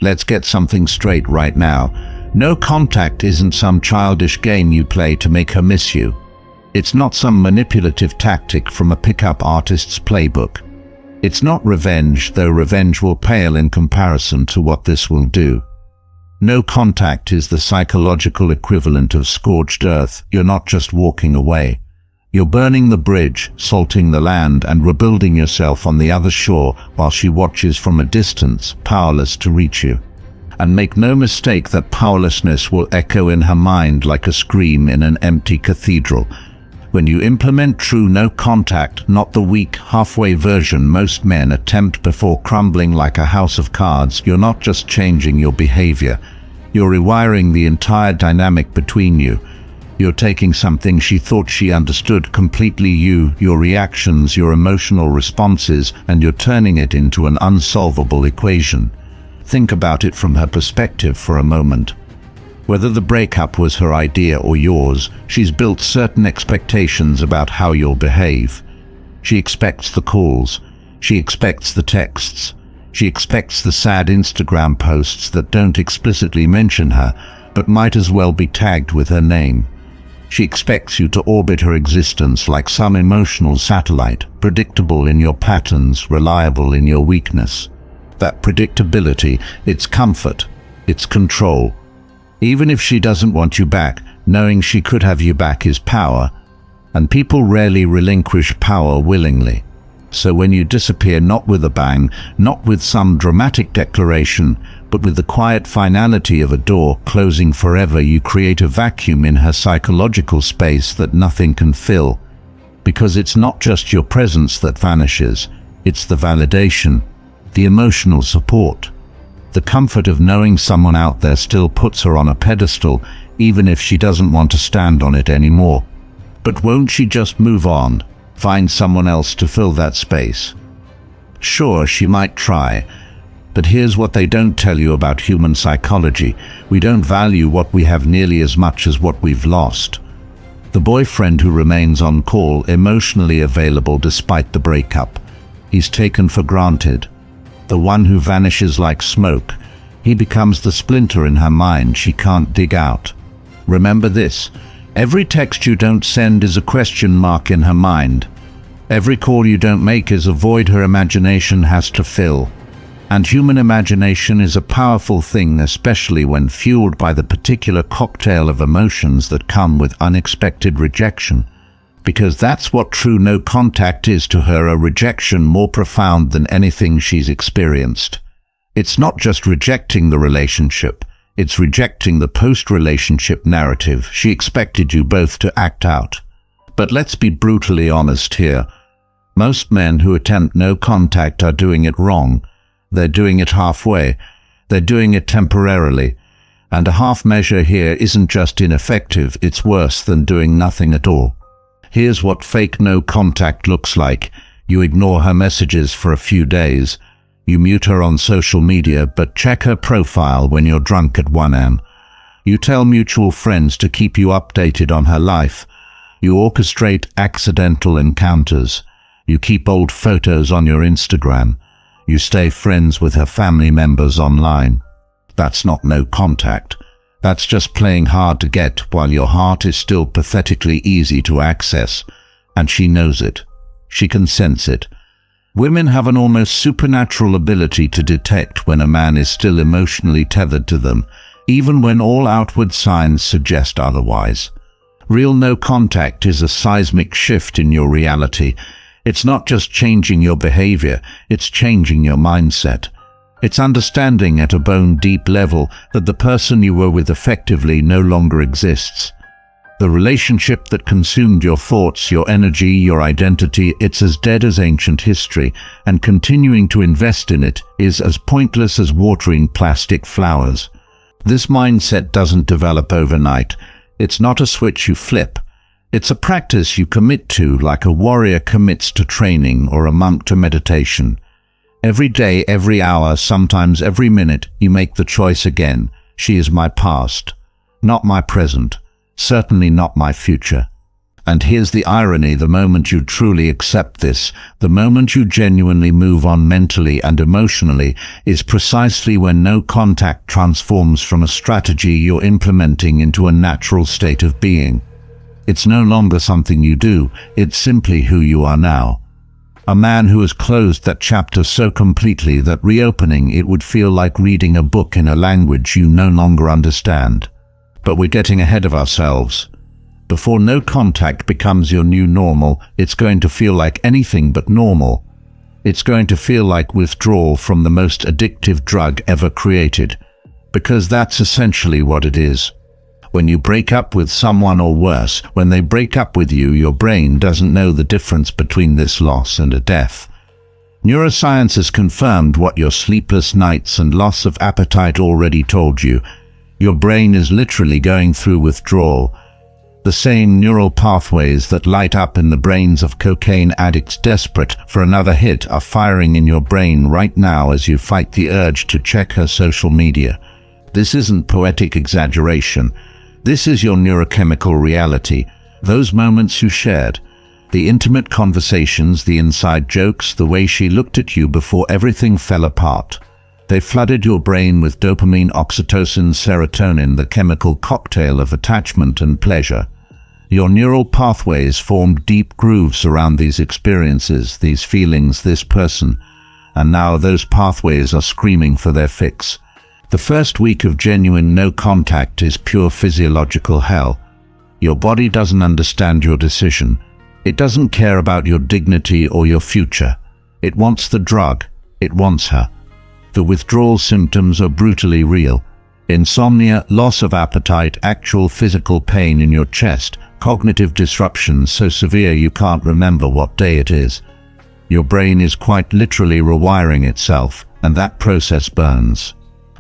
Let's get something straight right now. No contact isn't some childish game you play to make her miss you. It's not some manipulative tactic from a pickup artist's playbook. It's not revenge, though revenge will pale in comparison to what this will do. No contact is the psychological equivalent of scorched earth. You're not just walking away. You're burning the bridge, salting the land, and rebuilding yourself on the other shore while she watches from a distance, powerless to reach you. And make no mistake that powerlessness will echo in her mind like a scream in an empty cathedral. When you implement true no contact, not the weak, halfway version most men attempt before crumbling like a house of cards, you're not just changing your behavior. You're rewiring the entire dynamic between you. You're taking something she thought she understood completely, your reactions, your emotional responses, and you're turning it into an unsolvable equation. Think about it from her perspective for a moment. Whether the breakup was her idea or yours, she's built certain expectations about how you'll behave. She expects the calls. She expects the texts. She expects the sad Instagram posts that don't explicitly mention her, but might as well be tagged with her name. She expects you to orbit her existence like some emotional satellite, predictable in your patterns, reliable in your weakness. That predictability, it's comfort, it's control. Even if she doesn't want you back, knowing she could have you back is power, and people rarely relinquish power willingly. So when you disappear, not with a bang, not with some dramatic declaration, but with the quiet finality of a door closing forever, you create a vacuum in her psychological space that nothing can fill. Because it's not just your presence that vanishes, it's the validation, the emotional support. The comfort of knowing someone out there still puts her on a pedestal, even if she doesn't want to stand on it anymore. But won't she just move on, find someone else to fill that space? Sure, she might try, but here's what they don't tell you about human psychology. We don't value what we have nearly as much as what we've lost. The boyfriend who remains on call, emotionally available despite the breakup, he's taken for granted. The one who vanishes like smoke, he becomes the splinter in her mind she can't dig out. Remember this, every text you don't send is a question mark in her mind. Every call you don't make is a void her imagination has to fill. And human imagination is a powerful thing, especially when fueled by the particular cocktail of emotions that come with unexpected rejection. Because that's what true no contact is to her, a rejection more profound than anything she's experienced. It's not just rejecting the relationship, it's rejecting the post-relationship narrative she expected you both to act out. But let's be brutally honest here. Most men who attempt no contact are doing it wrong. They're doing it halfway. They're doing it temporarily. And a half measure here isn't just ineffective, it's worse than doing nothing at all. Here's what fake no contact looks like. You ignore her messages for a few days. You mute her on social media, but check her profile when you're drunk at 1 a.m. You tell mutual friends to keep you updated on her life. You orchestrate accidental encounters. You keep old photos on your Instagram. You stay friends with her family members online. That's not no contact. That's just playing hard to get while your heart is still pathetically easy to access. And she knows it. She can sense it. Women have an almost supernatural ability to detect when a man is still emotionally tethered to them, even when all outward signs suggest otherwise. Real no contact is a seismic shift in your reality. It's not just changing your behavior, it's changing your mindset. It's understanding at a bone-deep level that the person you were with effectively no longer exists. The relationship that consumed your thoughts, your energy, your identity, it's as dead as ancient history, and continuing to invest in it is as pointless as watering plastic flowers. This mindset doesn't develop overnight. It's not a switch you flip. It's a practice you commit to, like a warrior commits to training or a monk to meditation. Every day, every hour, sometimes every minute, you make the choice again. She is my past, not my present, certainly not my future. And here's the irony: the moment you truly accept this, the moment you genuinely move on mentally and emotionally, is precisely when no contact transforms from a strategy you're implementing into a natural state of being. It's no longer something you do, it's simply who you are now. A man who has closed that chapter so completely that reopening it would feel like reading a book in a language you no longer understand. But we're getting ahead of ourselves. Before no contact becomes your new normal, it's going to feel like anything but normal. It's going to feel like withdrawal from the most addictive drug ever created. Because that's essentially what it is. When you break up with someone, or worse, when they break up with you, your brain doesn't know the difference between this loss and a death. Neuroscience has confirmed what your sleepless nights and loss of appetite already told you. Your brain is literally going through withdrawal. The same neural pathways that light up in the brains of cocaine addicts desperate for another hit are firing in your brain right now as you fight the urge to check her social media. This isn't poetic exaggeration. This is your neurochemical reality. Those moments you shared, the intimate conversations, the inside jokes, the way she looked at you before everything fell apart. They flooded your brain with dopamine, oxytocin, serotonin, the chemical cocktail of attachment and pleasure. Your neural pathways formed deep grooves around these experiences, these feelings, this person, and now those pathways are screaming for their fix. The first week of genuine no contact is pure physiological hell. Your body doesn't understand your decision. It doesn't care about your dignity or your future. It wants the drug. It wants her. The withdrawal symptoms are brutally real. Insomnia, loss of appetite, actual physical pain in your chest, cognitive disruptions so severe you can't remember what day it is. Your brain is quite literally rewiring itself, and that process burns.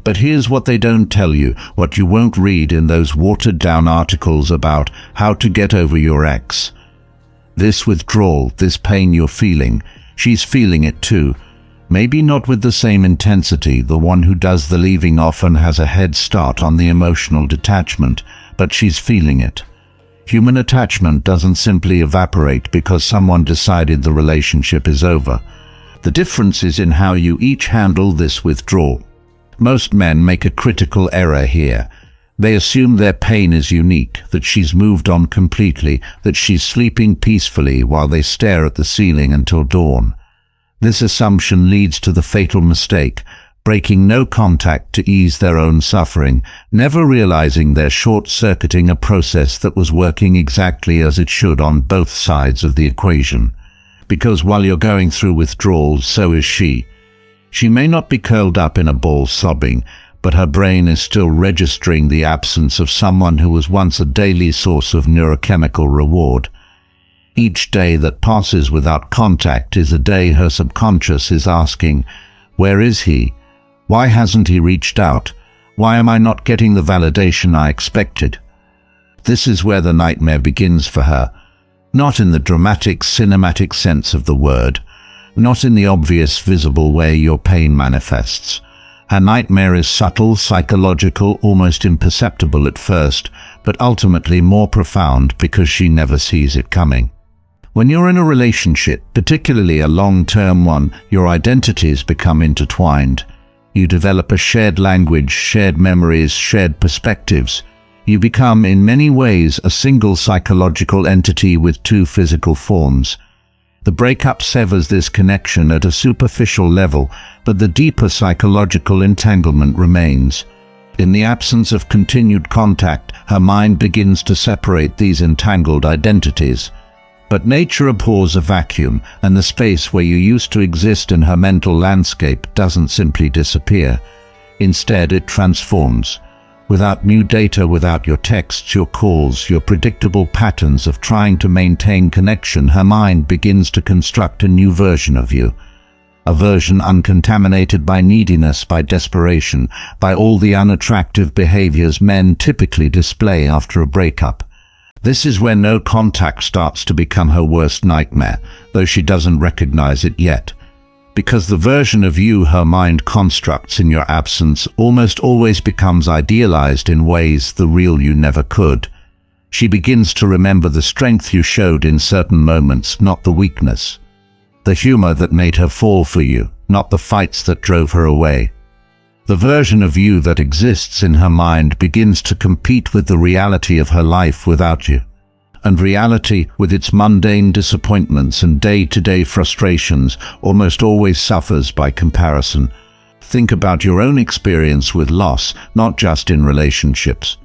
But here's what they don't tell you, what you won't read in those watered-down articles about how to get over your ex. This withdrawal, this pain you're feeling, she's feeling it too. Maybe not with the same intensity. The one who does the leaving often has a head start on the emotional detachment, but she's feeling it. Human attachment doesn't simply evaporate because someone decided the relationship is over. The difference is in how you each handle this withdrawal. Most men make a critical error here. They assume their pain is unique, that she's moved on completely, that she's sleeping peacefully while they stare at the ceiling until dawn. This assumption leads to the fatal mistake, breaking no contact to ease their own suffering, never realizing they're short-circuiting a process that was working exactly as it should on both sides of the equation. Because while you're going through withdrawal, so is she. She may not be curled up in a ball sobbing, but her brain is still registering the absence of someone who was once a daily source of neurochemical reward. Each day that passes without contact is a day her subconscious is asking, where is he? Why hasn't he reached out? Why am I not getting the validation I expected? This is where the nightmare begins for her. Not in the dramatic, cinematic sense of the word. Not in the obvious, visible way your pain manifests. Her nightmare is subtle, psychological, almost imperceptible at first, but ultimately more profound because she never sees it coming. When you're in a relationship, particularly a long-term one, your identities become intertwined. You develop a shared language, shared memories, shared perspectives. You become, in many ways, a single psychological entity with two physical forms. The breakup severs this connection at a superficial level, but the deeper psychological entanglement remains. In the absence of continued contact, her mind begins to separate these entangled identities. But nature abhors a vacuum, and the space where you used to exist in her mental landscape doesn't simply disappear. Instead, it transforms. Without new data, without your texts, your calls, your predictable patterns of trying to maintain connection, her mind begins to construct a new version of you. A version uncontaminated by neediness, by desperation, by all the unattractive behaviors men typically display after a breakup. This is where no contact starts to become her worst nightmare, though she doesn't recognize it yet. Because the version of you her mind constructs in your absence almost always becomes idealized in ways the real you never could. She begins to remember the strength you showed in certain moments, not the weakness. The humor that made her fall for you, not the fights that drove her away. The version of you that exists in her mind begins to compete with the reality of her life without you. And reality, with its mundane disappointments and day-to-day frustrations, almost always suffers by comparison. Think about your own experience with loss, not just in relationships.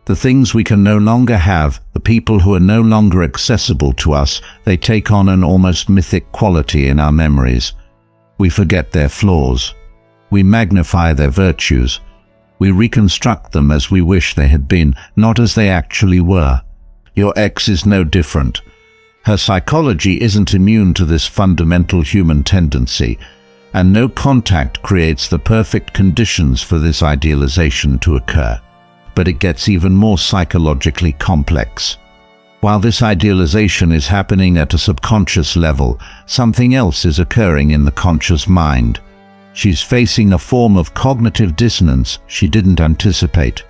The things we can no longer have, the people who are no longer accessible to us, they take on an almost mythic quality in our memories. We forget their flaws. We magnify their virtues. We reconstruct them as we wish they had been, not as they actually were. Your ex is no different. Her psychology isn't immune to this fundamental human tendency, and no contact creates the perfect conditions for this idealization to occur. But it gets even more psychologically complex. While this idealization is happening at a subconscious level, something else is occurring in the conscious mind. She's facing a form of cognitive dissonance she didn't anticipate.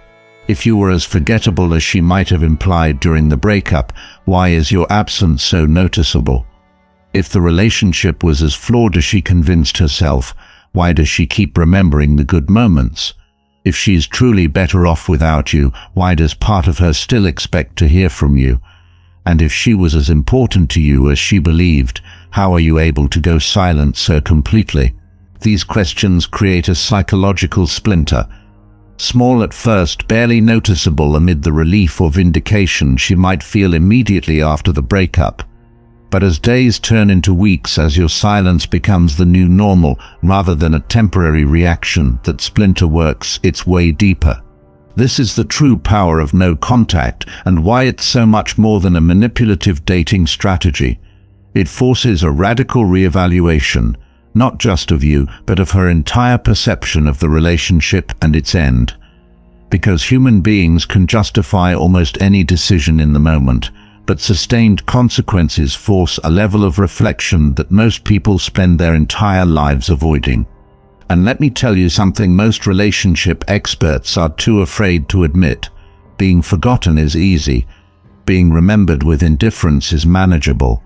If you were as forgettable as she might have implied during the breakup, why is your absence so noticeable? If the relationship was as flawed as she convinced herself, why does she keep remembering the good moments? If she's truly better off without you, why does part of her still expect to hear from you? And if she was as important to you as she believed, how are you able to go silent so completely? These questions create a psychological splinter. Small at first, barely noticeable amid the relief or vindication she might feel immediately after the breakup. But as days turn into weeks, as your silence becomes the new normal rather than a temporary reaction, that splinter works its way deeper. This is the true power of no contact, and why it's so much more than a manipulative dating strategy. It forces a radical reevaluation, not just of you, but of her entire perception of the relationship and its end. Because human beings can justify almost any decision in the moment, but sustained consequences force a level of reflection that most people spend their entire lives avoiding. And let me tell you something most relationship experts are too afraid to admit. Being forgotten is easy. Being remembered with indifference is manageable.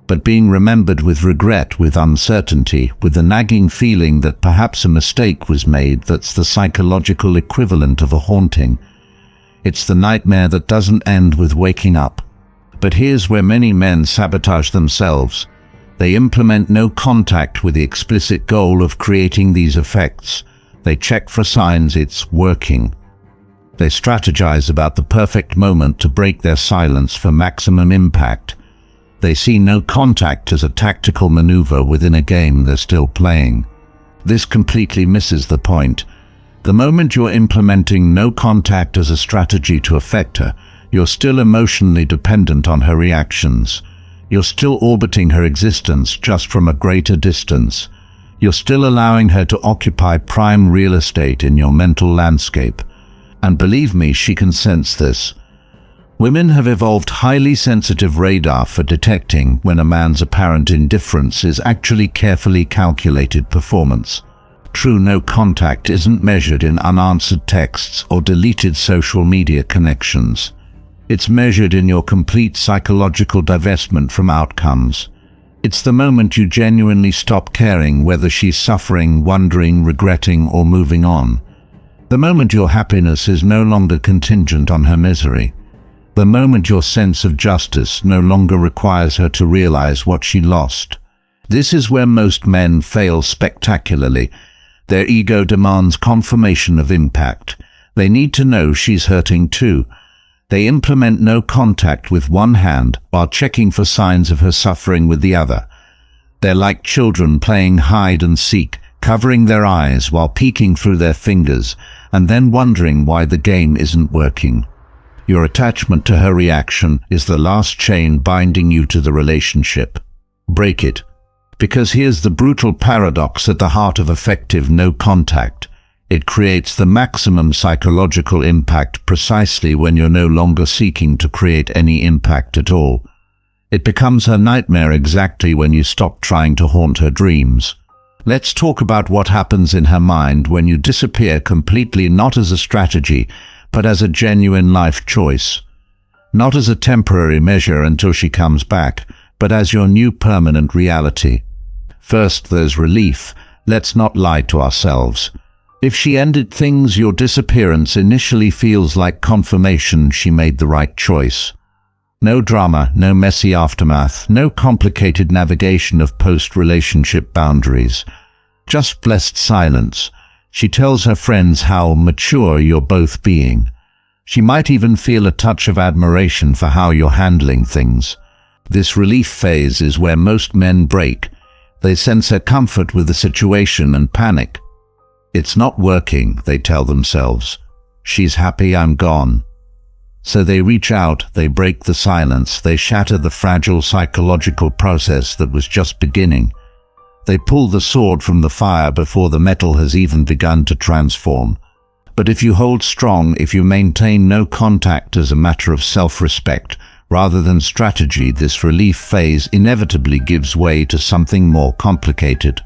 But being remembered with regret, with uncertainty, with the nagging feeling that perhaps a mistake was made, that's the psychological equivalent of a haunting. It's the nightmare that doesn't end with waking up. But here's where many men sabotage themselves. They implement no contact with the explicit goal of creating these effects. They check for signs it's working. They strategize about the perfect moment to break their silence for maximum impact. They see no contact as a tactical maneuver within a game they're still playing. This completely misses the point. The moment you're implementing no contact as a strategy to affect her, you're still emotionally dependent on her reactions. You're still orbiting her existence just from a greater distance. You're still allowing her to occupy prime real estate in your mental landscape. And believe me, she can sense this. Women have evolved highly sensitive radar for detecting when a man's apparent indifference is actually carefully calculated performance. True no contact isn't measured in unanswered texts or deleted social media connections. It's measured in your complete psychological divestment from outcomes. It's the moment you genuinely stop caring whether she's suffering, wondering, regretting, or moving on. The moment your happiness is no longer contingent on her misery. The moment your sense of justice no longer requires her to realize what she lost. This is where most men fail spectacularly. Their ego demands confirmation of impact. They need to know she's hurting too. They implement no contact with one hand while checking for signs of her suffering with the other. They're like children playing hide and seek, covering their eyes while peeking through their fingers, and then wondering why the game isn't working. Your attachment to her reaction is the last chain binding you to the relationship. Break it. Because here's the brutal paradox at the heart of effective no contact. It creates the maximum psychological impact precisely when you're no longer seeking to create any impact at all. It becomes her nightmare exactly when you stop trying to haunt her dreams. Let's talk about what happens in her mind when you disappear completely, not as a strategy, but as a genuine life choice. not as a temporary measure until she comes back, but as your new permanent reality. First, there's relief. Let's not lie to ourselves. If she ended things, your disappearance initially feels like confirmation she made the right choice. No drama, no messy aftermath, no complicated navigation of post-relationship boundaries. Just blessed silence. She tells her friends how mature you're both being. She might even feel a touch of admiration for how you're handling things. This relief phase is where most men break. They sense her comfort with the situation and panic. It's not working, they tell themselves. She's happy I'm gone. So they reach out, they break the silence, they shatter the fragile psychological process that was just beginning. They pull the sword from the fire before the metal has even begun to transform. But if you hold strong, if you maintain no contact as a matter of self-respect, rather than strategy, this relief phase inevitably gives way to something more complicated.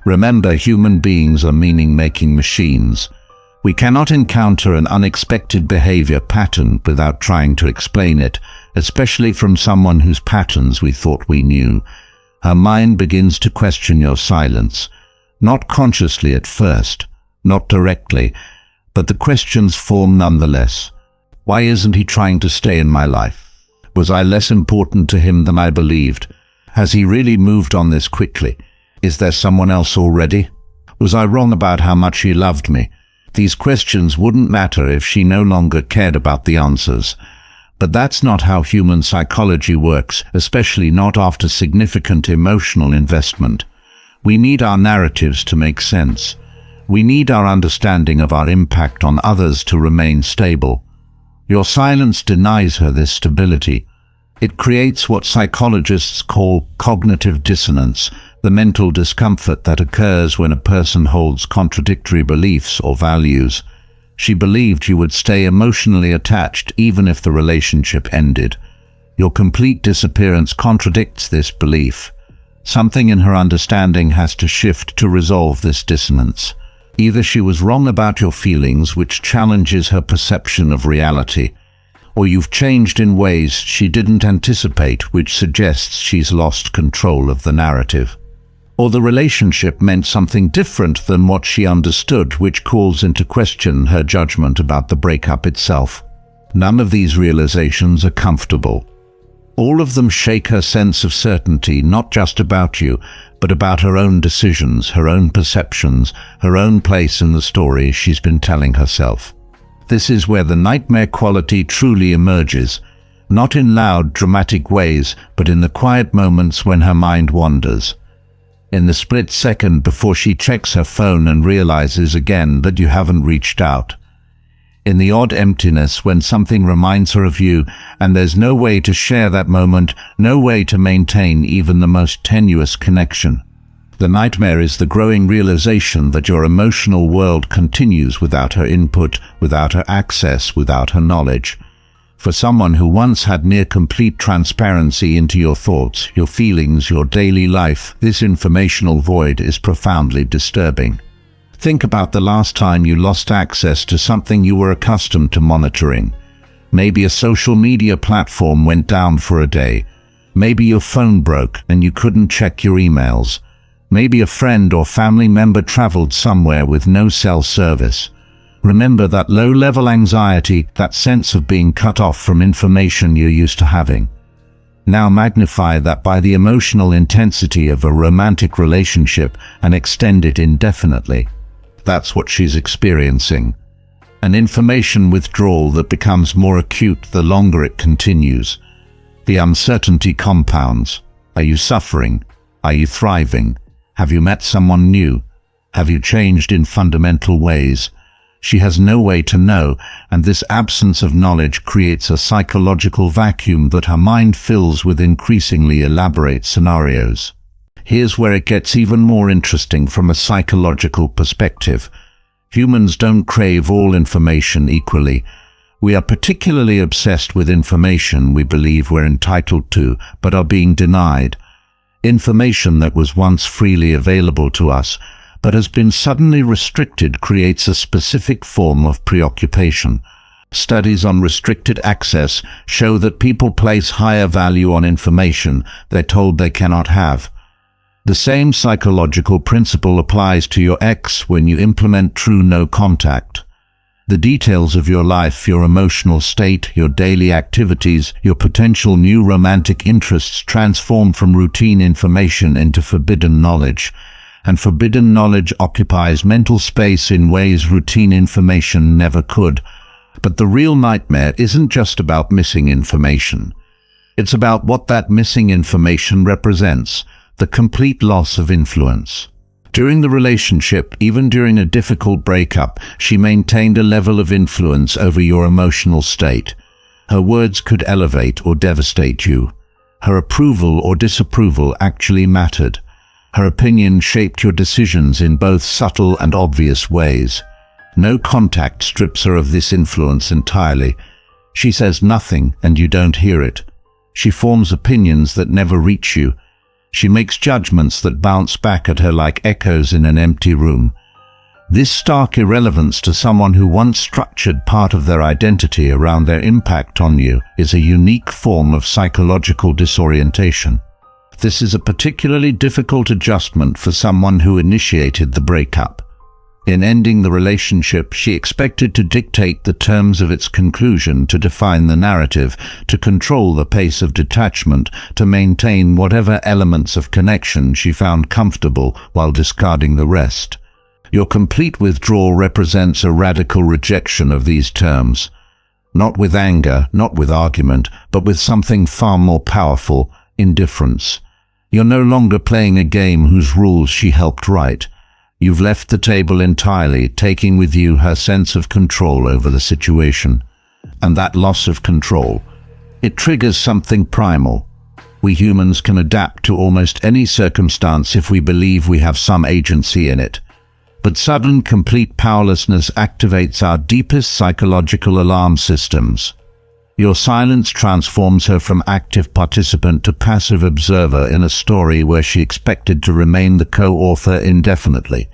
Remember, human beings are meaning-making machines. We cannot encounter an unexpected behavior pattern without trying to explain it, especially from someone whose patterns we thought we knew. Her mind begins to question your silence, not consciously at first, not directly, but the questions form nonetheless. Why isn't he trying to stay in my life? Was I less important to him than I believed? Has he really moved on this quickly? Is there someone else already? Was I wrong about how much he loved me? These questions wouldn't matter if she no longer cared about the answers. But that's not how human psychology works, especially not after significant emotional investment. We need our narratives to make sense. We need our understanding of our impact on others to remain stable. Your silence denies her this stability. It creates what psychologists call cognitive dissonance, the mental discomfort that occurs when a person holds contradictory beliefs or values. She believed you would stay emotionally attached even if the relationship ended. Your complete disappearance contradicts this belief. Something in her understanding has to shift to resolve this dissonance. Either she was wrong about your feelings, which challenges her perception of reality, or you've changed in ways she didn't anticipate, which suggests she's lost control of the narrative. Or the relationship meant something different than what she understood, which calls into question her judgment about the breakup itself. None of these realizations are comfortable. All of them shake her sense of certainty, not just about you, but about her own decisions, her own perceptions, her own place in the story she's been telling herself. This is where the nightmare quality truly emerges, not in loud, dramatic ways, but in the quiet moments when her mind wanders. In the split second before she checks her phone and realizes again that you haven't reached out. In the odd emptiness when something reminds her of you and there's no way to share that moment, no way to maintain even the most tenuous connection. The nightmare is the growing realization that your emotional world continues without her input, without her access, without her knowledge. For someone who once had near complete transparency into your thoughts, your feelings, your daily life, this informational void is profoundly disturbing. Think about the last time you lost access to something you were accustomed to monitoring. Maybe a social media platform went down for a day. Maybe your phone broke and you couldn't check your emails. Maybe a friend or family member traveled somewhere with no cell service. Remember that low-level anxiety, that sense of being cut off from information you're used to having. Now magnify that by the emotional intensity of a romantic relationship and extend it indefinitely. That's what she's experiencing. An information withdrawal that becomes more acute the longer it continues. The uncertainty compounds. Are you suffering? Are you thriving? Have you met someone new? Have you changed in fundamental ways? She has no way to know, and this absence of knowledge creates a psychological vacuum that her mind fills with increasingly elaborate scenarios. Here's where it gets even more interesting from a psychological perspective. Humans don't crave all information equally. We are particularly obsessed with information we believe we're entitled to, but are being denied. Information that was once freely available to us, but has been suddenly restricted, creates a specific form of preoccupation. Studies on restricted access show that people place higher value on information they're told they cannot have. The same psychological principle applies to your ex when you implement true no contact. The details of your life, your emotional state, your daily activities, your potential new romantic interests transform from routine information into forbidden knowledge. And forbidden knowledge occupies mental space in ways routine information never could. But the real nightmare isn't just about missing information. It's about what that missing information represents, the complete loss of influence. During the relationship, even during a difficult breakup, she maintained a level of influence over your emotional state. Her words could elevate or devastate you. Her approval or disapproval actually mattered. Her opinion shaped your decisions in both subtle and obvious ways. No contact strips her of this influence entirely. She says nothing and you don't hear it. She forms opinions that never reach you. She makes judgments that bounce back at her like echoes in an empty room. This stark irrelevance to someone who once structured part of their identity around their impact on you is a unique form of psychological disorientation. This is a particularly difficult adjustment for someone who initiated the breakup. In ending the relationship, she expected to dictate the terms of its conclusion, to define the narrative, to control the pace of detachment, to maintain whatever elements of connection she found comfortable while discarding the rest. Your complete withdrawal represents a radical rejection of these terms. Not with anger, not with argument, but with something far more powerful: indifference. You're no longer playing a game whose rules she helped write. You've left the table entirely, taking with you her sense of control over the situation. And that loss of control, it triggers something primal. We humans can adapt to almost any circumstance if we believe we have some agency in it. But sudden, complete powerlessness activates our deepest psychological alarm systems. Your silence transforms her from active participant to passive observer in a story where she expected to remain the co-author indefinitely.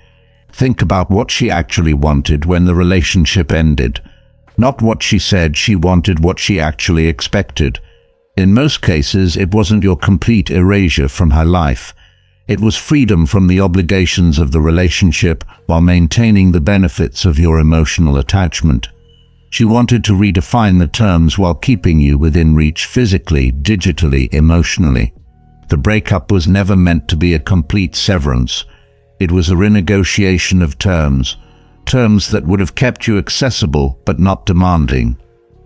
Think about what she actually wanted when the relationship ended. Not what she said she wanted, what she actually expected. In most cases, it wasn't your complete erasure from her life. It was freedom from the obligations of the relationship while maintaining the benefits of your emotional attachment. She wanted to redefine the terms while keeping you within reach physically, digitally, emotionally. The breakup was never meant to be a complete severance. It was a renegotiation of terms that would have kept you accessible but not demanding,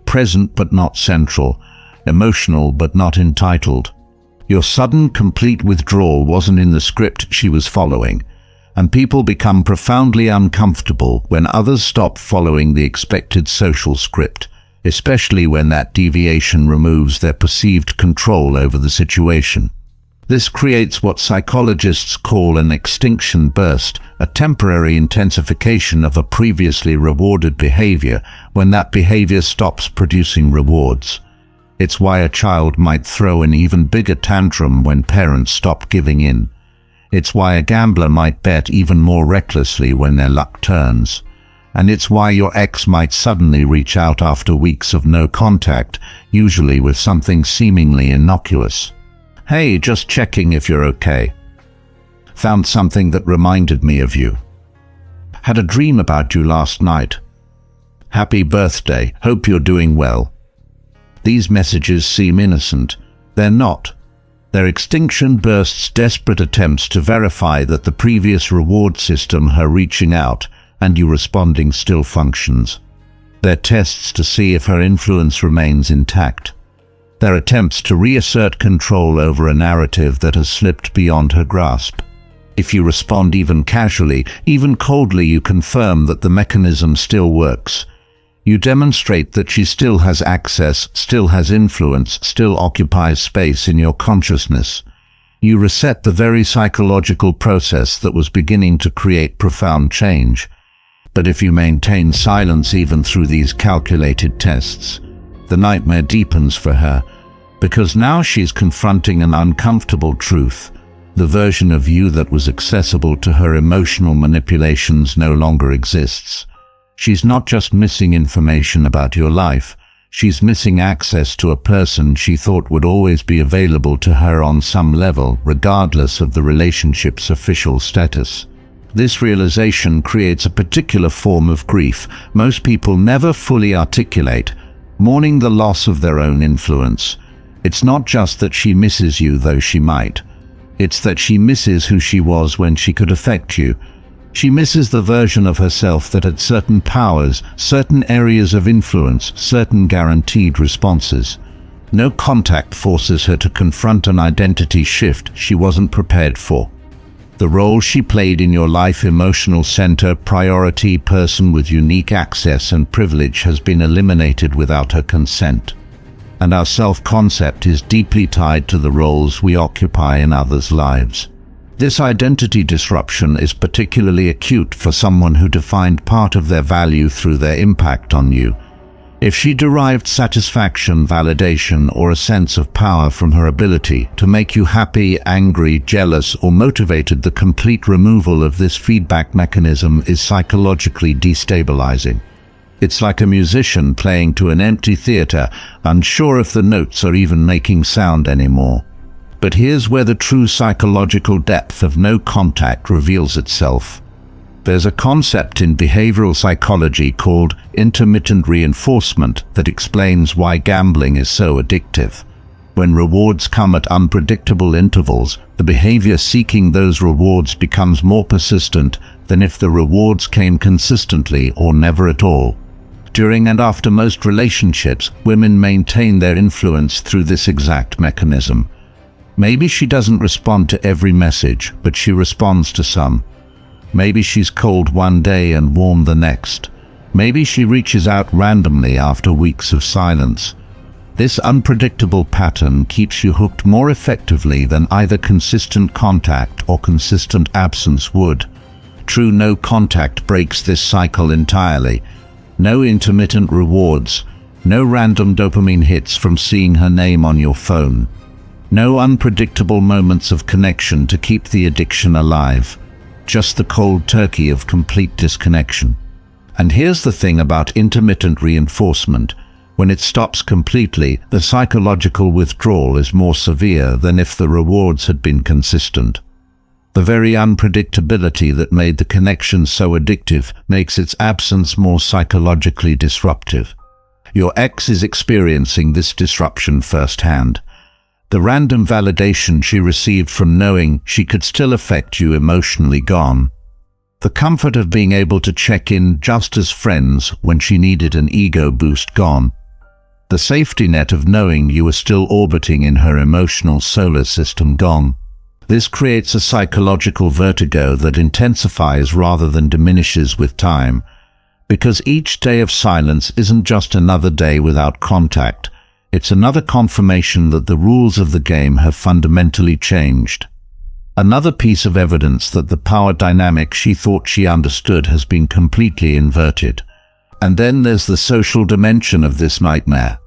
present but not central, emotional but not entitled. Your sudden, complete withdrawal wasn't in the script she was following. And people become profoundly uncomfortable when others stop following the expected social script, especially when that deviation removes their perceived control over the situation. This creates what psychologists call an extinction burst, a temporary intensification of a previously rewarded behavior when that behavior stops producing rewards. It's why a child might throw an even bigger tantrum when parents stop giving in. It's why a gambler might bet even more recklessly when their luck turns. And it's why your ex might suddenly reach out after weeks of no contact, usually with something seemingly innocuous. Hey, just checking if you're okay. Found something that reminded me of you. Had a dream about you last night. Happy birthday, hope you're doing well. These messages seem innocent. They're not. They're extinction bursts, desperate attempts to verify that the previous reward system, her reaching out and you responding, still functions. They're tests to see if her influence remains intact. They're attempts to reassert control over a narrative that has slipped beyond her grasp. If you respond even casually, even coldly, you confirm that the mechanism still works. You demonstrate that she still has access, still has influence, still occupies space in your consciousness. You reset the very psychological process that was beginning to create profound change. But if you maintain silence even through these calculated tests, the nightmare deepens for her, because now she's confronting an uncomfortable truth. The version of you that was accessible to her emotional manipulations no longer exists. She's not just missing information about your life, she's missing access to a person she thought would always be available to her on some level, regardless of the relationship's official status. This realization creates a particular form of grief most people never fully articulate, mourning the loss of their own influence. It's not just that she misses you, though she might. It's that she misses who she was when she could affect you. She misses the version of herself that had certain powers, certain areas of influence, certain guaranteed responses. No contact forces her to confront an identity shift she wasn't prepared for. The role she played in your life, emotional center, priority, person with unique access and privilege, has been eliminated without her consent. And our self-concept is deeply tied to the roles we occupy in others' lives. This identity disruption is particularly acute for someone who defined part of their value through their impact on you. If she derived satisfaction, validation, or a sense of power from her ability to make you happy, angry, jealous, or motivated, the complete removal of this feedback mechanism is psychologically destabilizing. It's like a musician playing to an empty theater, unsure if the notes are even making sound anymore. But here's where the true psychological depth of no contact reveals itself. There's a concept in behavioral psychology called intermittent reinforcement that explains why gambling is so addictive. When rewards come at unpredictable intervals, the behavior seeking those rewards becomes more persistent than if the rewards came consistently or never at all. During and after most relationships, women maintain their influence through this exact mechanism. Maybe she doesn't respond to every message, but she responds to some. Maybe she's cold one day and warm the next. Maybe she reaches out randomly after weeks of silence. This unpredictable pattern keeps you hooked more effectively than either consistent contact or consistent absence would. True no contact breaks this cycle entirely. No intermittent rewards, no random dopamine hits from seeing her name on your phone. No unpredictable moments of connection to keep the addiction alive. Just the cold turkey of complete disconnection. And here's the thing about intermittent reinforcement. When it stops completely, the psychological withdrawal is more severe than if the rewards had been consistent. The very unpredictability that made the connection so addictive makes its absence more psychologically disruptive. Your ex is experiencing this disruption firsthand. The random validation she received from knowing she could still affect you emotionally gone. The comfort of being able to check in just as friends when she needed an ego boost gone. The safety net of knowing you were still orbiting in her emotional solar system gone. This creates a psychological vertigo that intensifies rather than diminishes with time, because each day of silence isn't just another day without contact. It's another confirmation that the rules of the game have fundamentally changed. Another piece of evidence that the power dynamic she thought she understood has been completely inverted. And then there's the social dimension of this nightmare.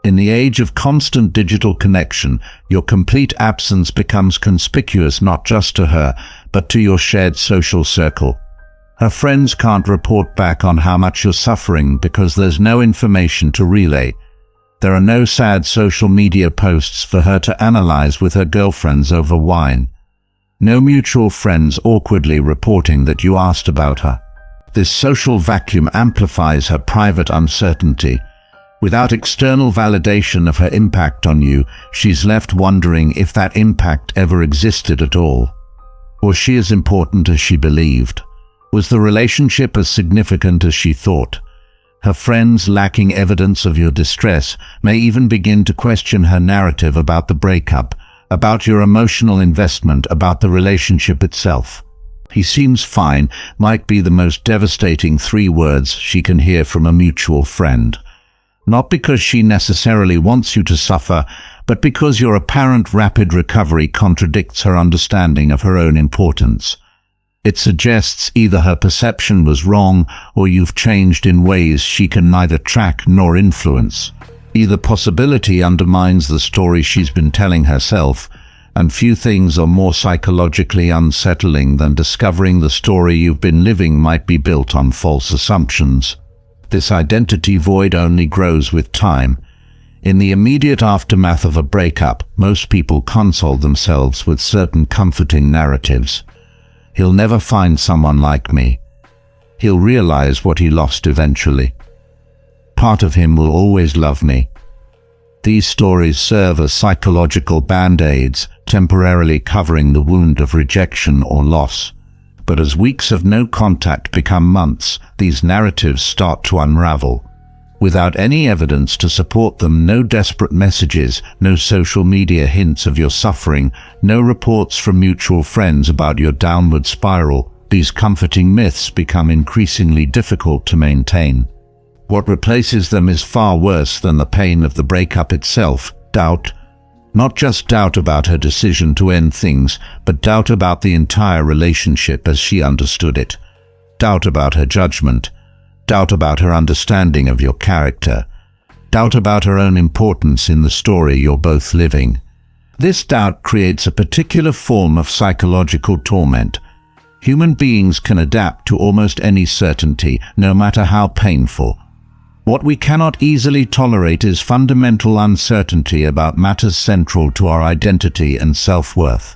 In the age of constant digital connection, your complete absence becomes conspicuous not just to her, but to your shared social circle. Her friends can't report back on how much you're suffering because there's no information to relay. There are no sad social media posts for her to analyze with her girlfriends over wine. No mutual friends awkwardly reporting that you asked about her. This social vacuum amplifies her private uncertainty. Without external validation of her impact on you, she's left wondering if that impact ever existed at all. Was she as important as she believed? Was the relationship as significant as she thought? Her friends, lacking evidence of your distress, may even begin to question her narrative about the breakup, about your emotional investment, about the relationship itself. "He seems fine" might be the most devastating 3 words she can hear from a mutual friend. Not because she necessarily wants you to suffer, but because your apparent rapid recovery contradicts her understanding of her own importance. It suggests either her perception was wrong or you've changed in ways she can neither track nor influence. Either possibility undermines the story she's been telling herself, And few things are more psychologically unsettling than discovering the story you've been living might be built on false assumptions. This identity void only grows with time. In the immediate aftermath of a breakup, most people console themselves with certain comforting narratives. He'll never find someone like me. He'll realize what he lost eventually. Part of him will always love me. These stories serve as psychological band-aids, temporarily covering the wound of rejection or loss. But as weeks of no contact become months, these narratives start to unravel. Without any evidence to support them, no desperate messages, no social media hints of your suffering, no reports from mutual friends about your downward spiral, these comforting myths become increasingly difficult to maintain. What replaces them is far worse than the pain of the breakup itself: doubt. Not just doubt about her decision to end things, but doubt about the entire relationship as she understood it. Doubt about her judgment. Doubt about her understanding of your character. Doubt about her own importance in the story you're both living. This doubt creates a particular form of psychological torment. Human beings can adapt to almost any certainty, no matter how painful. What we cannot easily tolerate is fundamental uncertainty about matters central to our identity and self-worth.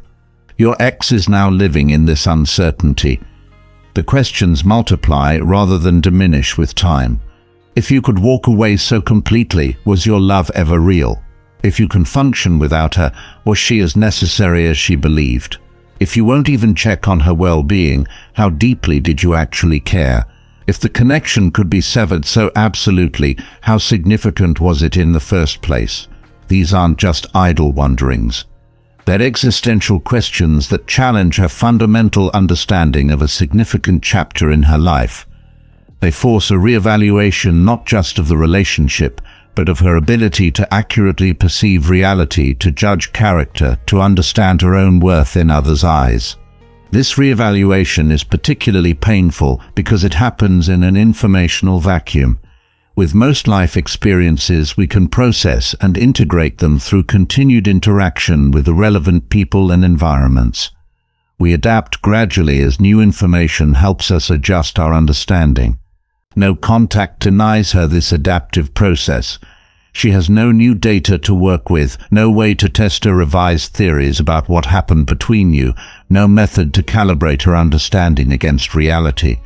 Your ex is now living in this uncertainty. The questions multiply rather than diminish with time. If you could walk away so completely, was your love ever real? If you can function without her, was she as necessary as she believed? If you won't even check on her well-being, how deeply did you actually care? If the connection could be severed so absolutely, how significant was it in the first place? These aren't just idle wonderings. They're existential questions that challenge her fundamental understanding of a significant chapter in her life. They force a reevaluation not just of the relationship, but of her ability to accurately perceive reality, to judge character, to understand her own worth in others' eyes. This reevaluation is particularly painful because it happens in an informational vacuum. With most life experiences, we can process and integrate them through continued interaction with the relevant people and environments. We adapt gradually as new information helps us adjust our understanding. No contact denies her this adaptive process. She has no new data to work with, no way to test her revised theories about what happened between you, no method to calibrate her understanding against reality.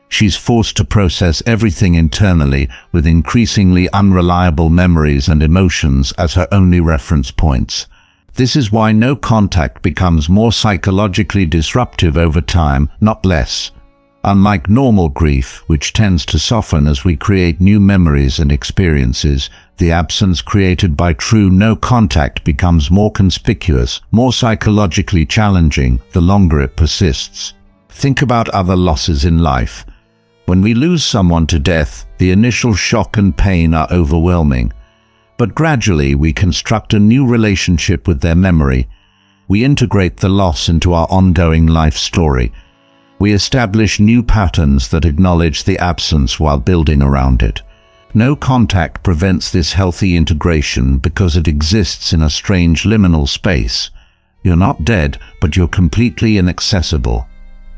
She's forced to process everything internally, with increasingly unreliable memories and emotions as her only reference points. This is why no contact becomes more psychologically disruptive over time, not less. Unlike normal grief, which tends to soften as we create new memories and experiences, the absence created by true no contact becomes more conspicuous, more psychologically challenging, the longer it persists. Think about other losses in life. When we lose someone to death, the initial shock and pain are overwhelming. But gradually we construct a new relationship with their memory. We integrate the loss into our ongoing life story. We establish new patterns that acknowledge the absence while building around it. No contact prevents this healthy integration because it exists in a strange liminal space. You're not dead, but you're completely inaccessible.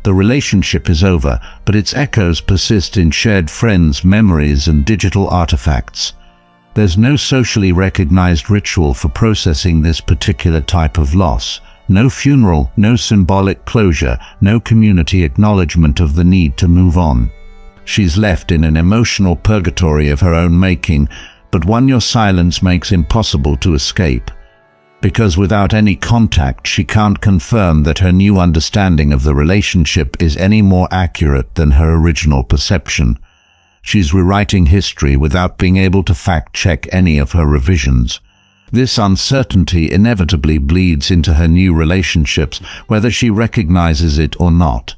The relationship is over, but its echoes persist in shared friends, memories, and digital artifacts. There's no socially recognized ritual for processing this particular type of loss. No funeral, no symbolic closure, no community acknowledgement of the need to move on. She's left in an emotional purgatory of her own making, but one your silence makes impossible to escape. Because without any contact, she can't confirm that her new understanding of the relationship is any more accurate than her original perception. She's rewriting history without being able to fact-check any of her revisions. This uncertainty inevitably bleeds into her new relationships, whether she recognizes it or not.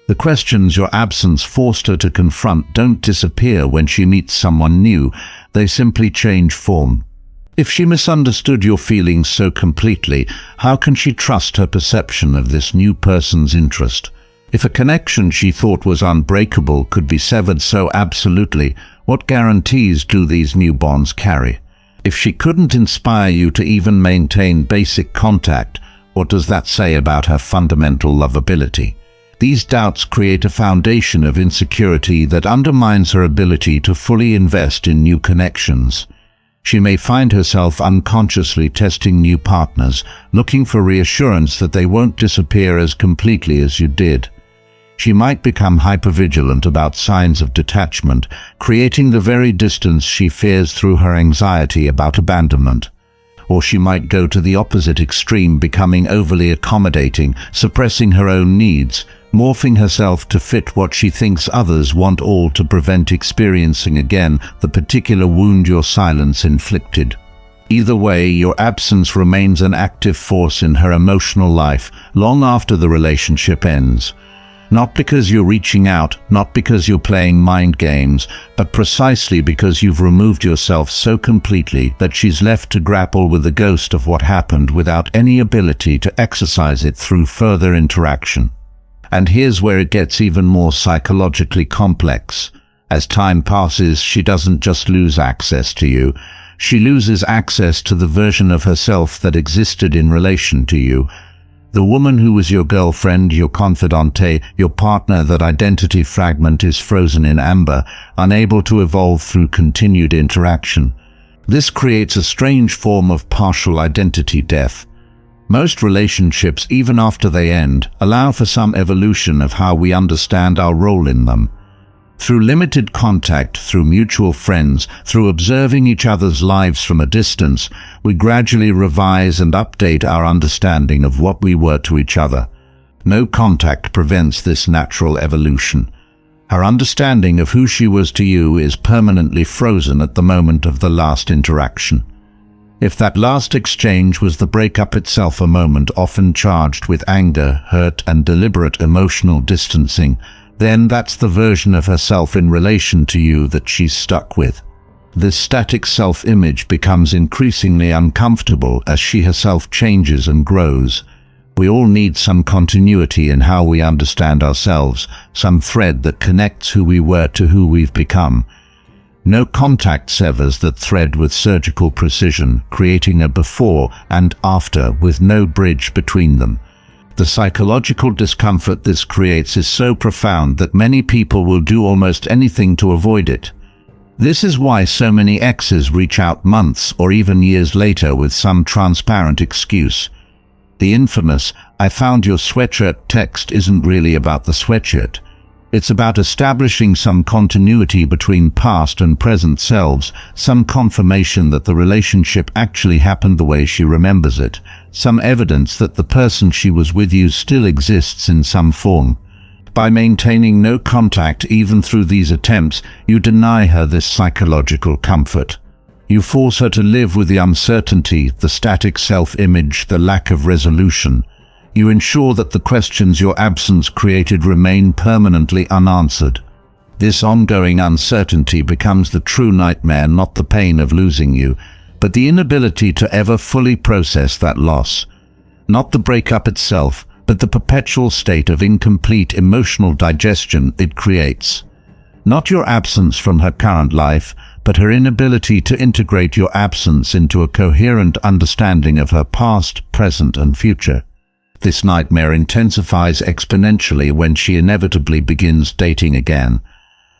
The questions your absence forced her to confront don't disappear when she meets someone new, they simply change form. If she misunderstood your feelings so completely, how can she trust her perception of this new person's interest? If a connection she thought was unbreakable could be severed so absolutely, what guarantees do these new bonds carry? If she couldn't inspire you to even maintain basic contact, What does that say about her fundamental lovability? These doubts create a foundation of insecurity that undermines her ability to fully invest in new connections. She may find herself unconsciously testing new partners, looking for reassurance that they won't disappear as completely as you did. She might become hypervigilant about signs of detachment, creating the very distance she fears through her anxiety about abandonment. Or she might go to the opposite extreme, becoming overly accommodating, suppressing her own needs, morphing herself to fit what she thinks others want, all to prevent experiencing again the particular wound your silence inflicted. Either way, your absence remains an active force in her emotional life long after the relationship ends. Not because you're reaching out, not because you're playing mind games, but precisely because you've removed yourself so completely that she's left to grapple with the ghost of what happened without any ability to exercise it through further interaction. And here's where it gets even more psychologically complex. As time passes, she doesn't just lose access to you, she loses access to the version of herself that existed in relation to you. The woman who was your girlfriend, your confidante, your partner, that identity fragment is frozen in amber, unable to evolve through continued interaction. This creates a strange form of partial identity death. Most relationships, even after they end, allow for some evolution of how we understand our role in them. Through limited contact, through mutual friends, through observing each other's lives from a distance, we gradually revise and update our understanding of what we were to each other. No contact prevents this natural evolution. Her understanding of who she was to you is permanently frozen at the moment of the last interaction. If that last exchange was the breakup itself, a moment often charged with anger, hurt, and deliberate emotional distancing, then that's the version of herself in relation to you that she's stuck with. This static self-image becomes increasingly uncomfortable as she herself changes and grows. We all need some continuity in how we understand ourselves, some thread that connects who we were to who we've become. No contact severs that thread with surgical precision, creating a before and after with no bridge between them. The psychological discomfort this creates is so profound that many people will do almost anything to avoid it. This is why so many exes reach out months or even years later with some transparent excuse. The infamous, "I found your sweatshirt" text isn't really about the sweatshirt. It's about establishing some continuity between past and present selves, some confirmation that the relationship actually happened the way she remembers it, some evidence that the person she was with you still exists in some form. By maintaining no contact even through these attempts, you deny her this psychological comfort. You force her to live with the uncertainty, the static self-image, the lack of resolution. You ensure that the questions your absence created remain permanently unanswered. This ongoing uncertainty becomes the true nightmare, not the pain of losing you, but the inability to ever fully process that loss. Not the breakup itself, but the perpetual state of incomplete emotional digestion it creates. Not your absence from her current life, but her inability to integrate your absence into a coherent understanding of her past, present, and future. This nightmare intensifies exponentially when she inevitably begins dating again.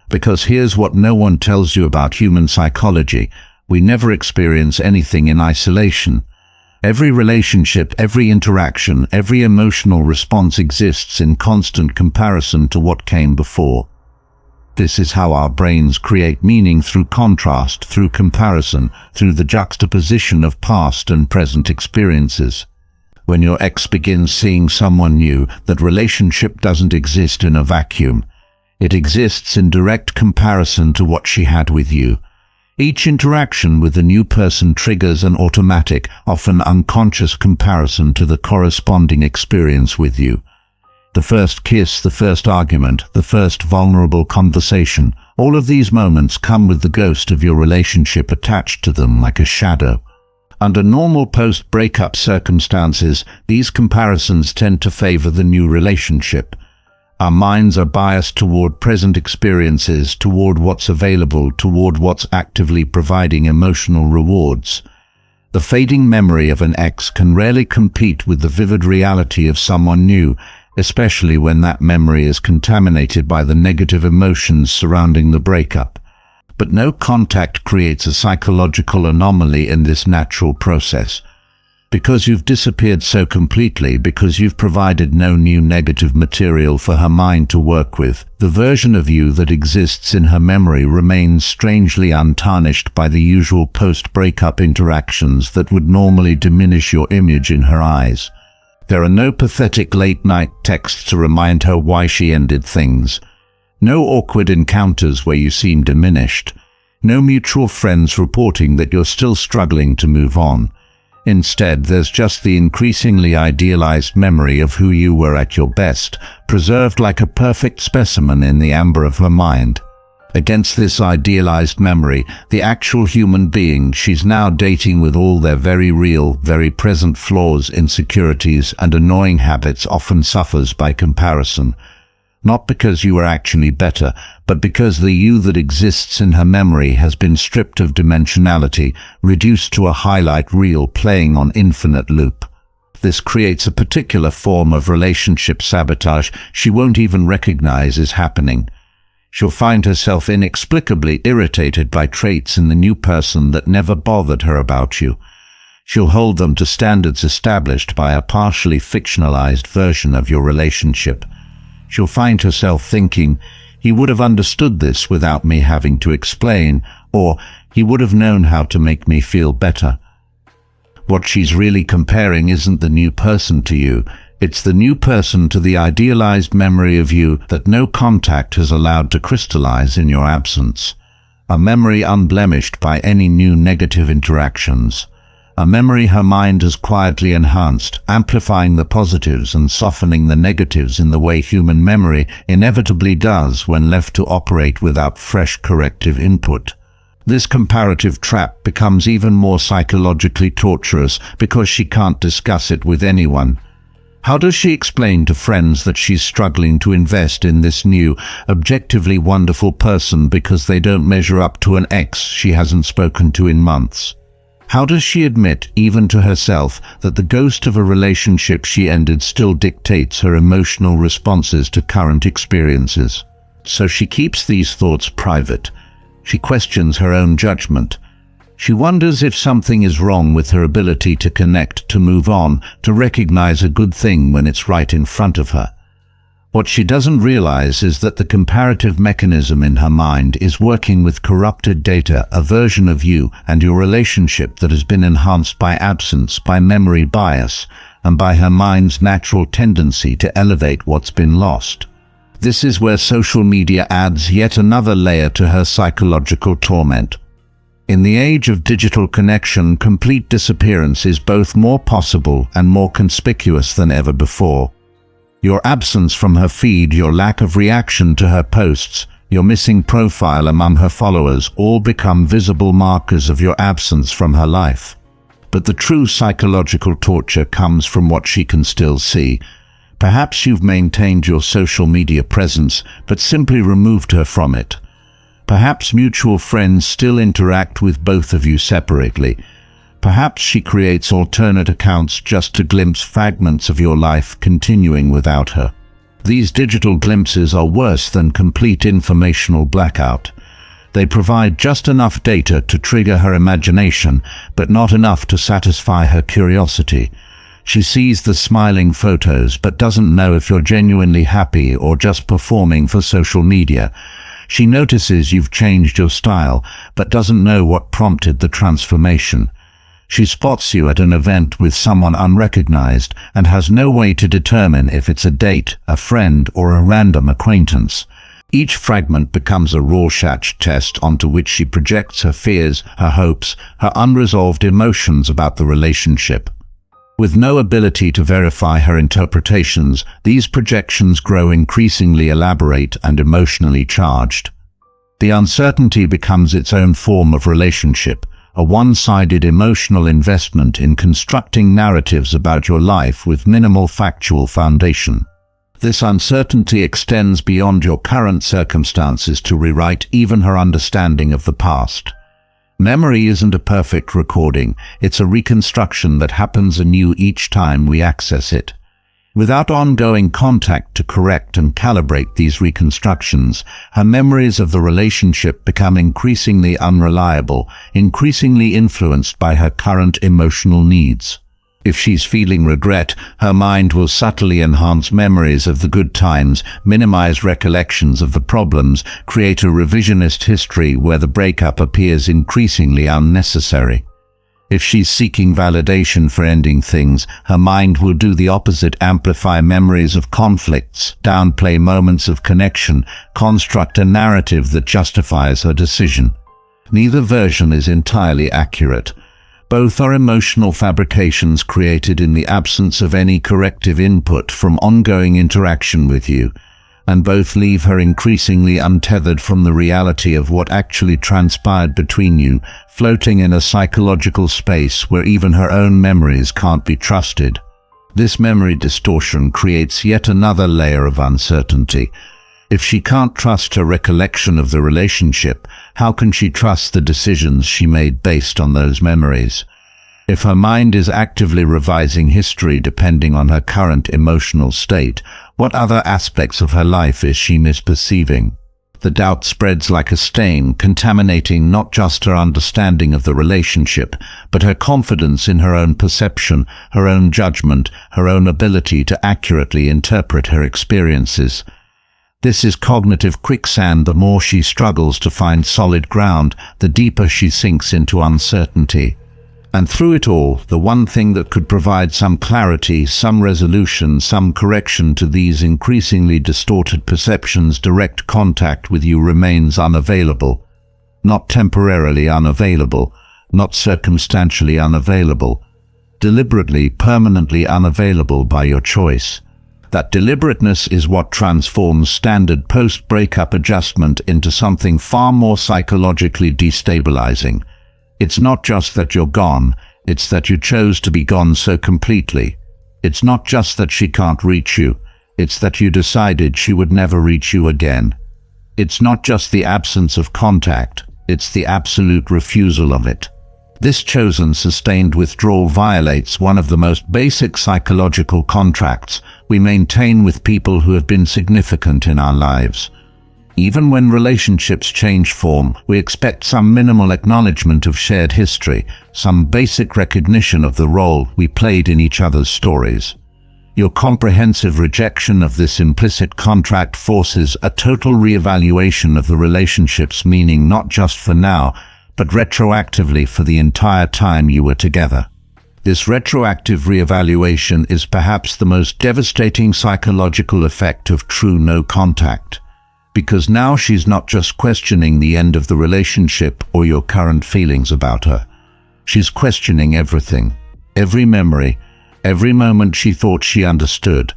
Because here's what no one tells you about human psychology: we never experience anything in isolation. Every relationship, every interaction, every emotional response exists in constant comparison to what came before. This is how our brains create meaning, through contrast, through comparison, through the juxtaposition of past and present experiences. When your ex begins seeing someone new, that relationship doesn't exist in a vacuum. It exists in direct comparison to what she had with you. Each interaction with the new person triggers an automatic, often unconscious comparison to the corresponding experience with you. The first kiss, the first argument, the first vulnerable conversation, all of these moments come with the ghost of your relationship attached to them like a shadow. Under normal post-breakup circumstances, these comparisons tend to favor the new relationship. Our minds are biased toward present experiences, toward what's available, toward what's actively providing emotional rewards. The fading memory of an ex can rarely compete with the vivid reality of someone new, especially when that memory is contaminated by the negative emotions surrounding the breakup. But no contact creates a psychological anomaly in this natural process. Because you've disappeared so completely, because you've provided no new negative material for her mind to work with, the version of you that exists in her memory remains strangely untarnished by the usual post-breakup interactions that would normally diminish your image in her eyes. There are no pathetic late-night texts to remind her why she ended things. No awkward encounters where you seem diminished. No mutual friends reporting that you're still struggling to move on. Instead, there's just the increasingly idealized memory of who you were at your best, preserved like a perfect specimen in the amber of her mind. Against this idealized memory, the actual human being she's now dating with all their very real, very present flaws, insecurities, and annoying habits often suffers by comparison. Not because you are actually better, but because the you that exists in her memory has been stripped of dimensionality, reduced to a highlight reel playing on infinite loop. This creates a particular form of relationship sabotage she won't even recognize is happening. She'll find herself inexplicably irritated by traits in the new person that never bothered her about you. She'll hold them to standards established by a partially fictionalized version of your relationship. She'll find herself thinking, he would have understood this without me having to explain, or he would have known how to make me feel better. What she's really comparing isn't the new person to you, it's the new person to the idealized memory of you that no contact has allowed to crystallize in your absence. A memory unblemished by any new negative interactions. A memory her mind has quietly enhanced, amplifying the positives and softening the negatives in the way human memory inevitably does when left to operate without fresh corrective input. This comparative trap becomes even more psychologically torturous because she can't discuss it with anyone. How does she explain to friends that she's struggling to invest in this new, objectively wonderful person because they don't measure up to an ex she hasn't spoken to in months? How does she admit, even to herself, that the ghost of a relationship she ended still dictates her emotional responses to current experiences? So she keeps these thoughts private. She questions her own judgment. She wonders if something is wrong with her ability to connect, to move on, to recognize a good thing when it's right in front of her. What she doesn't realize is that the comparative mechanism in her mind is working with corrupted data, a version of you and your relationship that has been enhanced by absence, by memory bias, and by her mind's natural tendency to elevate what's been lost. This is where social media adds yet another layer to her psychological torment. In the age of digital connection, complete disappearance is both more possible and more conspicuous than ever before. Your absence from her feed, your lack of reaction to her posts, your missing profile among her followers all become visible markers of your absence from her life. But the true psychological torture comes from what she can still see. Perhaps you've maintained your social media presence, but simply removed her from it. Perhaps mutual friends still interact with both of you separately. Perhaps she creates alternate accounts just to glimpse fragments of your life continuing without her. These digital glimpses are worse than complete informational blackout. They provide just enough data to trigger her imagination, but not enough to satisfy her curiosity. She sees the smiling photos, but doesn't know if you're genuinely happy or just performing for social media. She notices you've changed your style, but doesn't know what prompted the transformation. She spots you at an event with someone unrecognized and has no way to determine if it's a date, a friend, or a random acquaintance. Each fragment becomes a Rorschach test onto which she projects her fears, her hopes, her unresolved emotions about the relationship. With no ability to verify her interpretations, these projections grow increasingly elaborate and emotionally charged. The uncertainty becomes its own form of relationship, a one-sided emotional investment in constructing narratives about your life with minimal factual foundation. This uncertainty extends beyond your current circumstances to rewrite even her understanding of the past. Memory isn't a perfect recording, it's a reconstruction that happens anew each time we access it. Without ongoing contact to correct and calibrate these reconstructions, her memories of the relationship become increasingly unreliable, increasingly influenced by her current emotional needs. If she's feeling regret, her mind will subtly enhance memories of the good times, minimize recollections of the problems, create a revisionist history where the breakup appears increasingly unnecessary. If she's seeking validation for ending things, her mind will do the opposite, amplify memories of conflicts, downplay moments of connection, construct a narrative that justifies her decision. Neither version is entirely accurate. Both are emotional fabrications created in the absence of any corrective input from ongoing interaction with you, and both leave her increasingly untethered from the reality of what actually transpired between you, floating in a psychological space where even her own memories can't be trusted. This memory distortion creates yet another layer of uncertainty. If she can't trust her recollection of the relationship, how can she trust the decisions she made based on those memories? If her mind is actively revising history depending on her current emotional state, what other aspects of her life is she misperceiving? The doubt spreads like a stain, contaminating not just her understanding of the relationship, but her confidence in her own perception, her own judgment, her own ability to accurately interpret her experiences. This is cognitive quicksand. The more she struggles to find solid ground, the deeper she sinks into uncertainty. And through it all, the one thing that could provide some clarity, some resolution, some correction to these increasingly distorted perceptions, direct contact with you, remains unavailable. Not temporarily unavailable, not circumstantially unavailable. Deliberately, permanently unavailable by your choice. That deliberateness is what transforms standard post-breakup adjustment into something far more psychologically destabilizing. It's not just that you're gone, it's that you chose to be gone so completely. It's not just that she can't reach you, it's that you decided she would never reach you again. It's not just the absence of contact, it's the absolute refusal of it. This chosen, sustained withdrawal violates one of the most basic psychological contracts we maintain with people who have been significant in our lives. Even when relationships change form, we expect some minimal acknowledgement of shared history, some basic recognition of the role we played in each other's stories. Your comprehensive rejection of this implicit contract forces a total reevaluation of the relationship's meaning, not just for now, but retroactively for the entire time you were together. This retroactive reevaluation is perhaps the most devastating psychological effect of true no contact. Because now she's not just questioning the end of the relationship or your current feelings about her. She's questioning everything, every memory, every moment she thought she understood,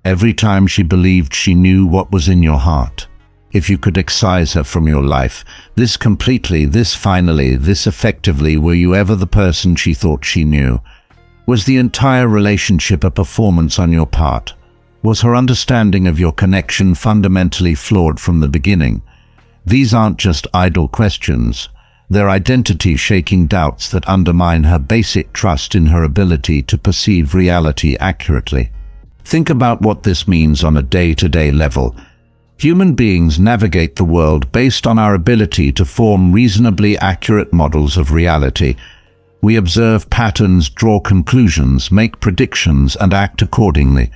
every time she believed she knew what was in your heart. If you could excise her from your life, this completely, this finally, this effectively, were you ever the person she thought she knew? Was the entire relationship a performance on your part? Was her understanding of your connection fundamentally flawed from the beginning? These aren't just idle questions. They're identity-shaking doubts that undermine her basic trust in her ability to perceive reality accurately. Think about what this means on a day-to-day level. Human beings navigate the world based on our ability to form reasonably accurate models of reality. We observe patterns, draw conclusions, make predictions, and act accordingly.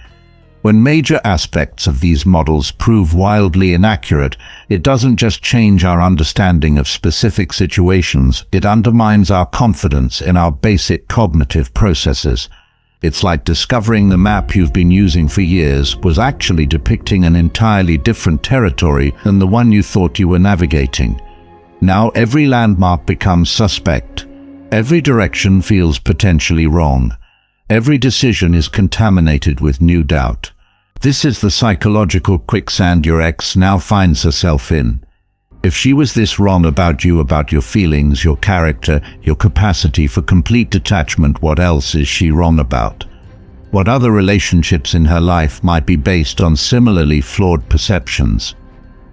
When major aspects of these models prove wildly inaccurate, it doesn't just change our understanding of specific situations, it undermines our confidence in our basic cognitive processes. It's like discovering the map you've been using for years was actually depicting an entirely different territory than the one you thought you were navigating. Now every landmark becomes suspect. Every direction feels potentially wrong. Every decision is contaminated with new doubt. This is the psychological quicksand your ex now finds herself in. If she was this wrong about you, about your feelings, your character, your capacity for complete detachment, what else is she wrong about? What other relationships in her life might be based on similarly flawed perceptions?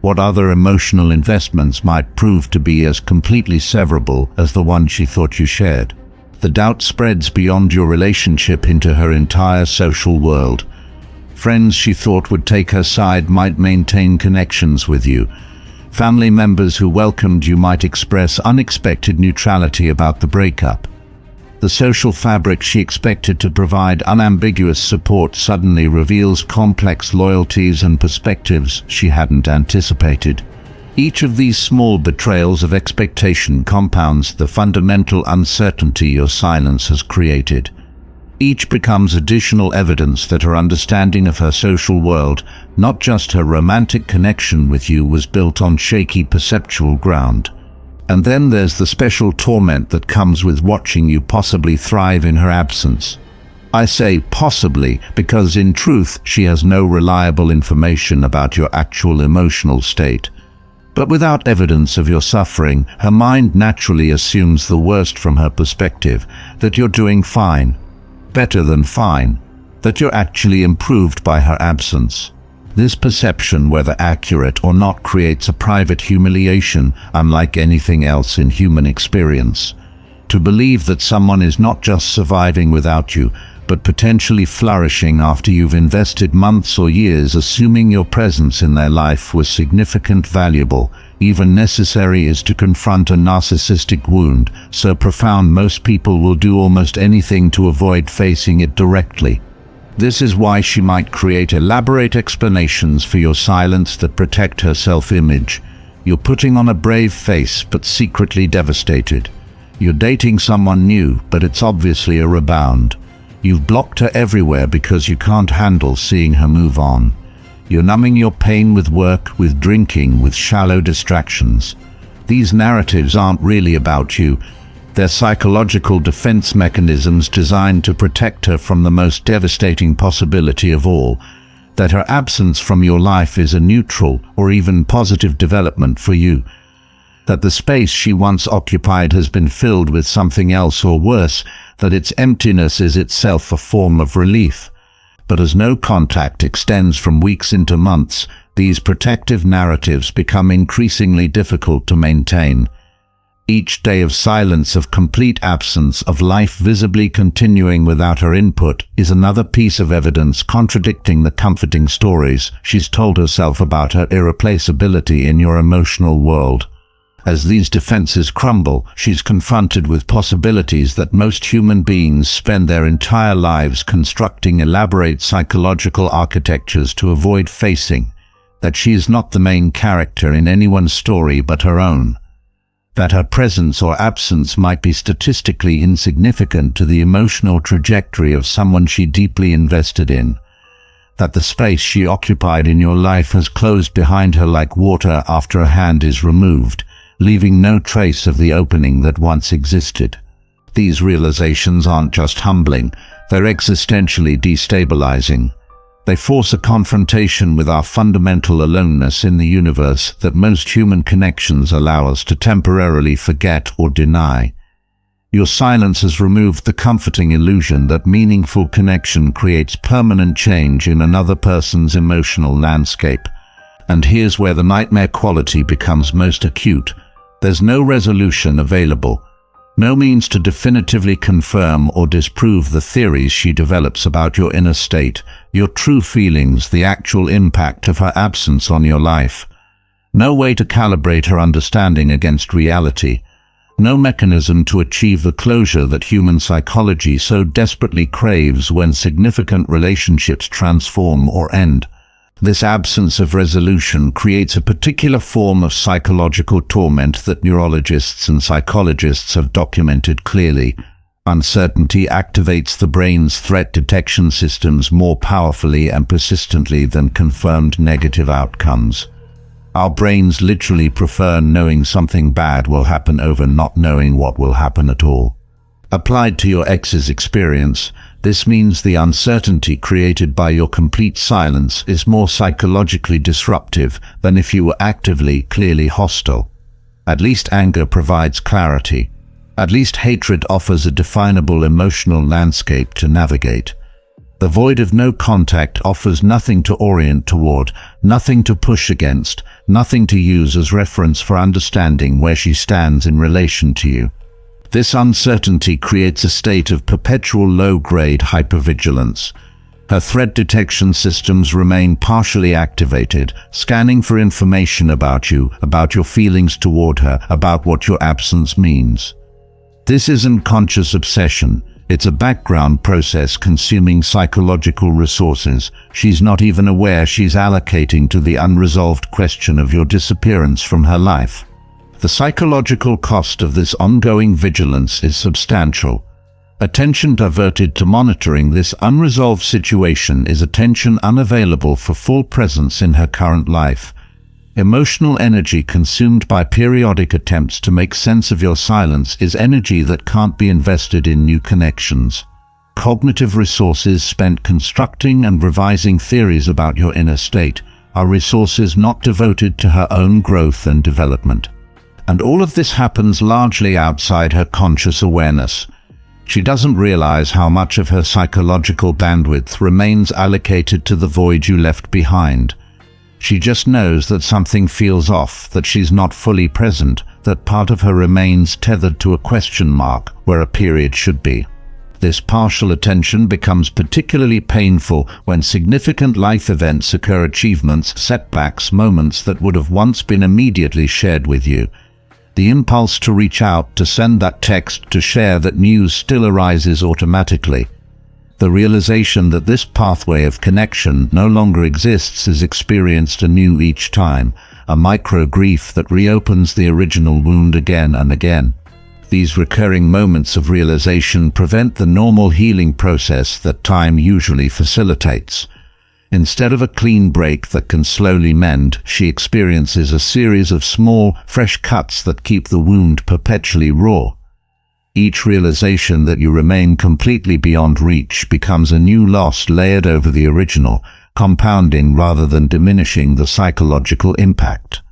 What other emotional investments might prove to be as completely severable as the one she thought you shared? The doubt spreads beyond your relationship into her entire social world. Friends she thought would take her side might maintain connections with you. Family members who welcomed you might express unexpected neutrality about the breakup. The social fabric she expected to provide unambiguous support suddenly reveals complex loyalties and perspectives she hadn't anticipated. Each of these small betrayals of expectation compounds the fundamental uncertainty your silence has created. Each becomes additional evidence that her understanding of her social world, not just her romantic connection with you, was built on shaky perceptual ground. And then there's the special torment that comes with watching you possibly thrive in her absence. I say possibly because in truth she has no reliable information about your actual emotional state. But without evidence of your suffering, her mind naturally assumes the worst from her perspective, that you're doing fine, better than fine, that you're actually improved by her absence. This perception, whether accurate or not, creates a private humiliation unlike anything else in human experience. To believe that someone is not just surviving without you, but potentially flourishing after you've invested months or years assuming your presence in their life was significant, valuable, even necessary, is to confront a narcissistic wound so profound most people will do almost anything to avoid facing it directly. This is why she might create elaborate explanations for your silence that protect her self-image. You're putting on a brave face but secretly devastated. You're dating someone new, but it's obviously a rebound. You've blocked her everywhere because you can't handle seeing her move on. You're numbing your pain with work, with drinking, with shallow distractions. These narratives aren't really about you. They're psychological defense mechanisms designed to protect her from the most devastating possibility of all, that her absence from your life is a neutral or even positive development for you, that the space she once occupied has been filled with something else, or worse, that its emptiness is itself a form of relief. But as no contact extends from weeks into months, these protective narratives become increasingly difficult to maintain. Each day of silence, of complete absence, of life visibly continuing without her input, is another piece of evidence contradicting the comforting stories she's told herself about her irreplaceability in your emotional world. As these defenses crumble, she's confronted with possibilities that most human beings spend their entire lives constructing elaborate psychological architectures to avoid facing: that she is not the main character in anyone's story but her own, that her presence or absence might be statistically insignificant to the emotional trajectory of someone she deeply invested in, that the space she occupied in your life has closed behind her like water after a hand is removed, leaving no trace of the opening that once existed. These realizations aren't just humbling, they're existentially destabilizing. They force a confrontation with our fundamental aloneness in the universe that most human connections allow us to temporarily forget or deny. Your silence has removed the comforting illusion that meaningful connection creates permanent change in another person's emotional landscape. And here's where the nightmare quality becomes most acute. There's no resolution available, no means to definitively confirm or disprove the theories she develops about your inner state, your true feelings, the actual impact of her absence on your life. No way to calibrate her understanding against reality. No mechanism to achieve the closure that human psychology so desperately craves when significant relationships transform or end. This absence of resolution creates a particular form of psychological torment that neurologists and psychologists have documented clearly. Uncertainty activates the brain's threat detection systems more powerfully and persistently than confirmed negative outcomes. Our brains literally prefer knowing something bad will happen over not knowing what will happen at all. Applied to your ex's experience, this means the uncertainty created by your complete silence is more psychologically disruptive than if you were actively, clearly hostile. At least anger provides clarity. At least hatred offers a definable emotional landscape to navigate. The void of no contact offers nothing to orient toward, nothing to push against, nothing to use as reference for understanding where she stands in relation to you. This uncertainty creates a state of perpetual low-grade hypervigilance. Her threat detection systems remain partially activated, scanning for information about you, about your feelings toward her, about what your absence means. This isn't conscious obsession. It's a background process consuming psychological resources she's not even aware she's allocating to the unresolved question of your disappearance from her life. The psychological cost of this ongoing vigilance is substantial. Attention diverted to monitoring this unresolved situation is attention unavailable for full presence in her current life. Emotional energy consumed by periodic attempts to make sense of your silence is energy that can't be invested in new connections. Cognitive resources spent constructing and revising theories about your inner state are resources not devoted to her own growth and development. And all of this happens largely outside her conscious awareness. She doesn't realize how much of her psychological bandwidth remains allocated to the void you left behind. She just knows that something feels off, that she's not fully present, that part of her remains tethered to a question mark where a period should be. This partial attention becomes particularly painful when significant life events occur, achievements, setbacks, moments that would have once been immediately shared with you. The impulse to reach out, to send that text, to share that news still arises automatically. The realization that this pathway of connection no longer exists is experienced anew each time, a micro-grief that reopens the original wound again and again. These recurring moments of realization prevent the normal healing process that time usually facilitates. Instead of a clean break that can slowly mend, she experiences a series of small, fresh cuts that keep the wound perpetually raw. Each realization that you remain completely beyond reach becomes a new loss layered over the original, compounding rather than diminishing the psychological impact.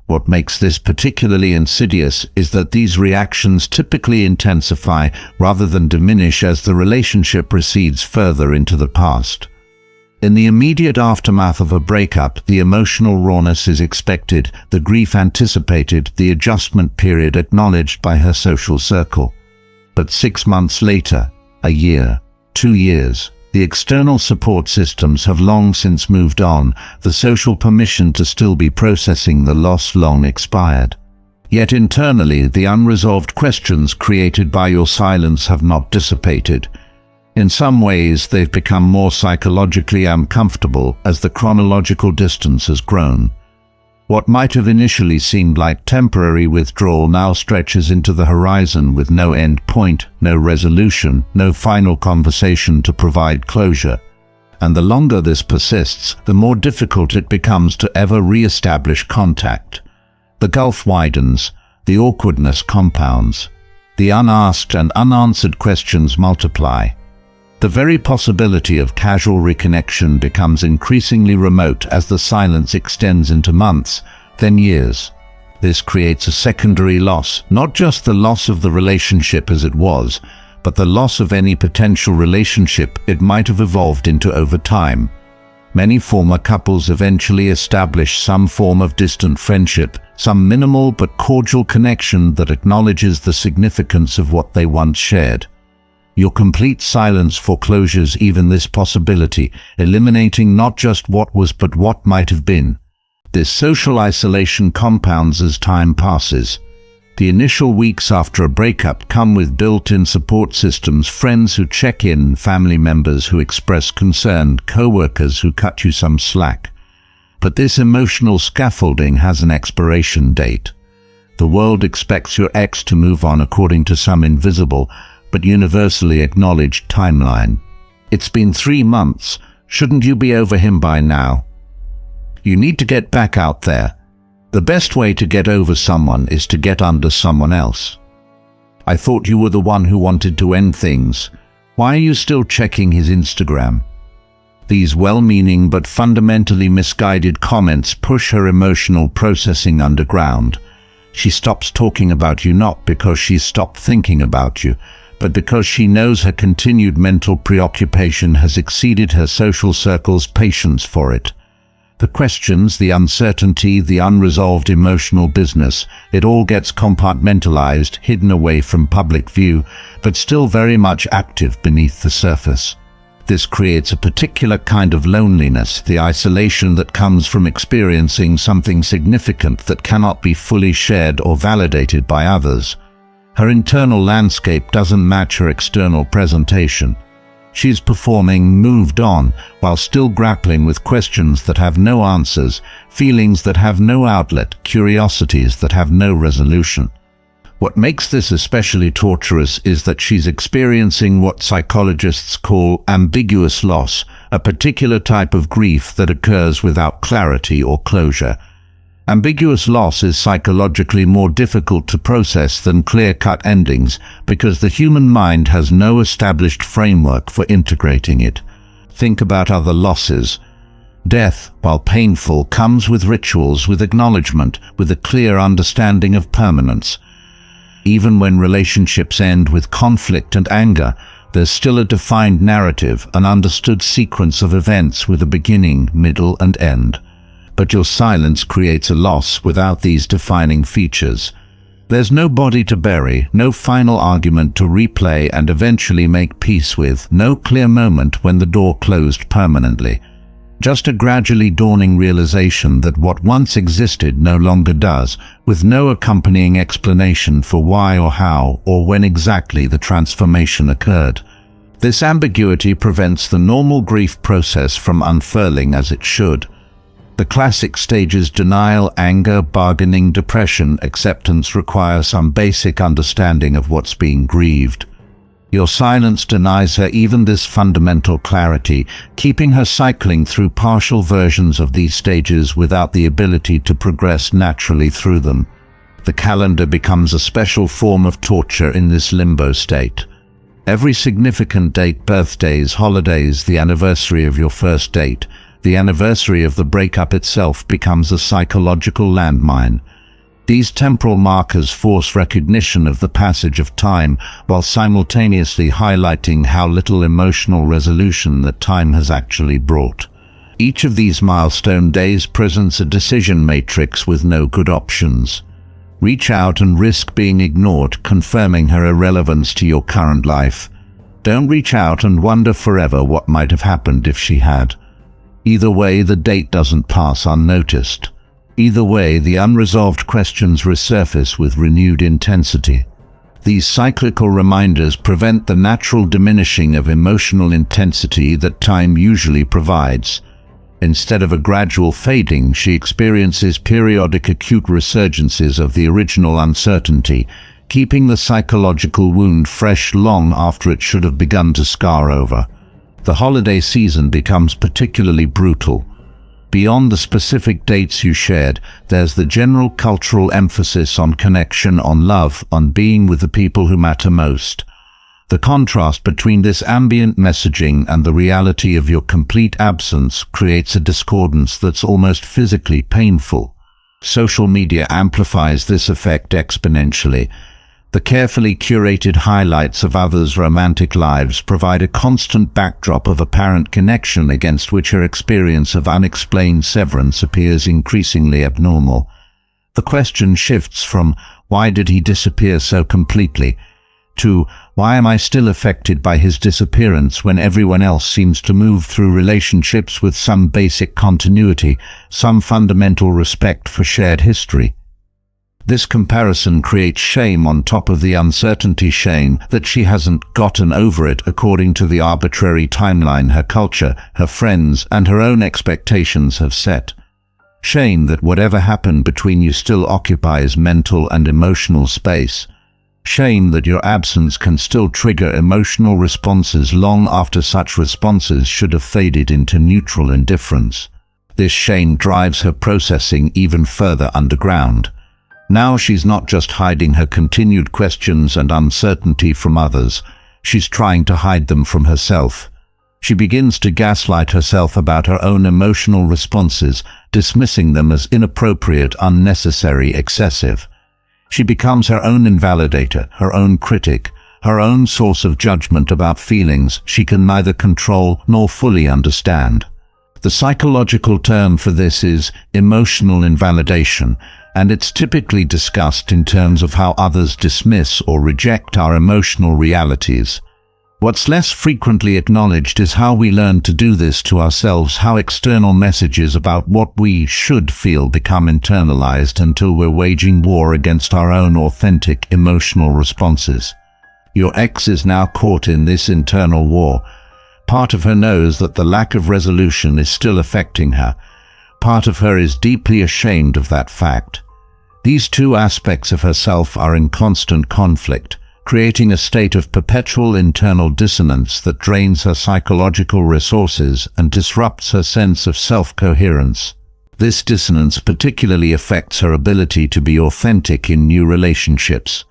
What makes this particularly insidious is that these reactions typically intensify rather than diminish as the relationship recedes further into the past. In the immediate aftermath of a breakup, the emotional rawness is expected, the grief anticipated, the adjustment period acknowledged by her social circle. But 6 months later, a year, 2 years, the external support systems have long since moved on, the social permission to still be processing the loss long expired. Yet internally, the unresolved questions created by your silence have not dissipated. In some ways, they've become more psychologically uncomfortable as the chronological distance has grown. What might have initially seemed like temporary withdrawal now stretches into the horizon with no end point, no resolution, no final conversation to provide closure. And the longer this persists, the more difficult it becomes to ever re-establish contact. The gulf widens, the awkwardness compounds, the unasked and unanswered questions multiply. The very possibility of casual reconnection becomes increasingly remote as the silence extends into months, then years. This creates a secondary loss, not just the loss of the relationship as it was, but the loss of any potential relationship it might have evolved into over time. Many former couples eventually establish some form of distant friendship, some minimal but cordial connection that acknowledges the significance of what they once shared. Your complete silence forecloses even this possibility, eliminating not just what was but what might have been. This social isolation compounds as time passes. The initial weeks after a breakup come with built-in support systems, friends who check in, family members who express concern, co-workers who cut you some slack. But this emotional scaffolding has an expiration date. The world expects your ex to move on according to some invisible, but universally acknowledged timeline. It's been 3 months. Shouldn't you be over him by now? You need to get back out there. The best way to get over someone is to get under someone else. I thought you were the one who wanted to end things. Why are you still checking his Instagram? These well-meaning but fundamentally misguided comments push her emotional processing underground. She stops talking about you not because she's stopped thinking about you, but because she knows her continued mental preoccupation has exceeded her social circle's patience for it. The questions, the uncertainty, the unresolved emotional business, it all gets compartmentalized, hidden away from public view, but still very much active beneath the surface. This creates a particular kind of loneliness, the isolation that comes from experiencing something significant that cannot be fully shared or validated by others. Her internal landscape doesn't match her external presentation. She's performing moved on, while still grappling with questions that have no answers, feelings that have no outlet, curiosities that have no resolution. What makes this especially torturous is that she's experiencing what psychologists call ambiguous loss, a particular type of grief that occurs without clarity or closure. Ambiguous loss is psychologically more difficult to process than clear-cut endings because the human mind has no established framework for integrating it. Think about other losses. Death, while painful, comes with rituals, with acknowledgement, with a clear understanding of permanence. Even when relationships end with conflict and anger, there's still a defined narrative, an understood sequence of events with a beginning, middle, and end. But your silence creates a loss without these defining features. There's no body to bury, no final argument to replay and eventually make peace with, no clear moment when the door closed permanently. Just a gradually dawning realization that what once existed no longer does, with no accompanying explanation for why or how or when exactly the transformation occurred. This ambiguity prevents the normal grief process from unfurling as it should. The classic stages: denial, anger, bargaining, depression, acceptance require some basic understanding of what's being grieved. Your silence denies her even this fundamental clarity, keeping her cycling through partial versions of these stages without the ability to progress naturally through them. The calendar becomes a special form of torture in this limbo state. Every significant date, birthdays, holidays, the anniversary of your first date, the anniversary of the breakup itself, becomes a psychological landmine. These temporal markers force recognition of the passage of time, while simultaneously highlighting how little emotional resolution that time has actually brought. Each of these milestone days presents a decision matrix with no good options. Reach out and risk being ignored, confirming her irrelevance to your current life. Don't reach out and wonder forever what might have happened if she had. Either way, the date doesn't pass unnoticed. Either way, the unresolved questions resurface with renewed intensity. These cyclical reminders prevent the natural diminishing of emotional intensity that time usually provides. Instead of a gradual fading, she experiences periodic acute resurgences of the original uncertainty, keeping the psychological wound fresh long after it should have begun to scar over. The holiday season becomes particularly brutal. Beyond the specific dates you shared, there's the general cultural emphasis on connection, on love, on being with the people who matter most. The contrast between this ambient messaging and the reality of your complete absence creates a discordance that's almost physically painful. Social media amplifies this effect exponentially. The carefully curated highlights of others' romantic lives provide a constant backdrop of apparent connection against which her experience of unexplained severance appears increasingly abnormal. The question shifts from, "Why did he disappear so completely?" to, "Why am I still affected by his disappearance when everyone else seems to move through relationships with some basic continuity, some fundamental respect for shared history?" This comparison creates shame on top of the uncertainty, shame that she hasn't gotten over it according to the arbitrary timeline her culture, her friends, and her own expectations have set. Shame that whatever happened between you still occupies mental and emotional space. Shame that your absence can still trigger emotional responses long after such responses should have faded into neutral indifference. This shame drives her processing even further underground. Now she's not just hiding her continued questions and uncertainty from others, she's trying to hide them from herself. She begins to gaslight herself about her own emotional responses, dismissing them as inappropriate, unnecessary, excessive. She becomes her own invalidator, her own critic, her own source of judgment about feelings she can neither control nor fully understand. The psychological term for this is emotional invalidation, and it's typically discussed in terms of how others dismiss or reject our emotional realities. What's less frequently acknowledged is how we learn to do this to ourselves, how external messages about what we should feel become internalized until we're waging war against our own authentic emotional responses. Your ex is now caught in this internal war. Part of her knows that the lack of resolution is still affecting her. Part of her is deeply ashamed of that fact. These two aspects of herself are in constant conflict, creating a state of perpetual internal dissonance that drains her psychological resources and disrupts her sense of self-coherence. This dissonance particularly affects her ability to be authentic in new relationships.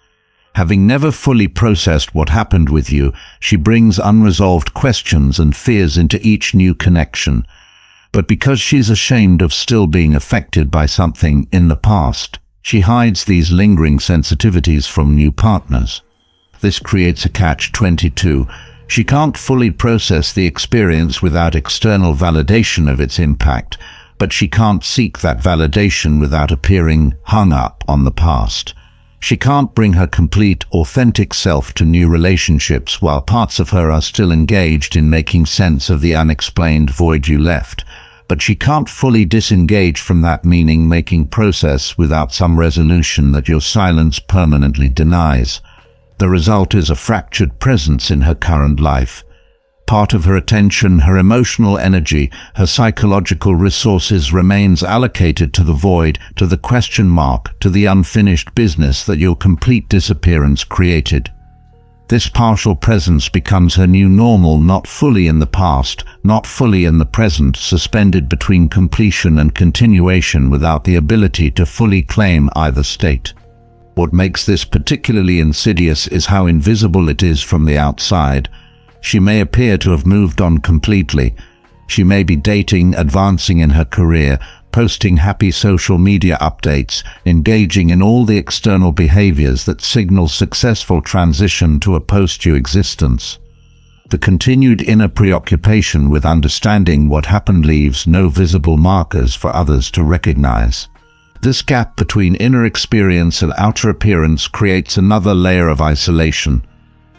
Having never fully processed what happened with you, she brings unresolved questions and fears into each new connection. But because she's ashamed of still being affected by something in the past, she hides these lingering sensitivities from new partners. This creates a catch-22. She can't fully process the experience without external validation of its impact, but she can't seek that validation without appearing hung up on the past. She can't bring her complete, authentic self to new relationships while parts of her are still engaged in making sense of the unexplained void you left. But she can't fully disengage from that meaning-making process without some resolution that your silence permanently denies. The result is a fractured presence in her current life. Part of her attention, her emotional energy, her psychological resources remains allocated to the void, to the question mark, to the unfinished business that your complete disappearance created. This partial presence becomes her new normal, not fully in the past, not fully in the present, suspended between completion and continuation without the ability to fully claim either state. What makes this particularly insidious is how invisible it is from the outside. She may appear to have moved on completely. She may be dating, advancing in her career, posting happy social media updates, engaging in all the external behaviors that signal successful transition to a post-you existence. The continued inner preoccupation with understanding what happened leaves no visible markers for others to recognize. This gap between inner experience and outer appearance creates another layer of isolation.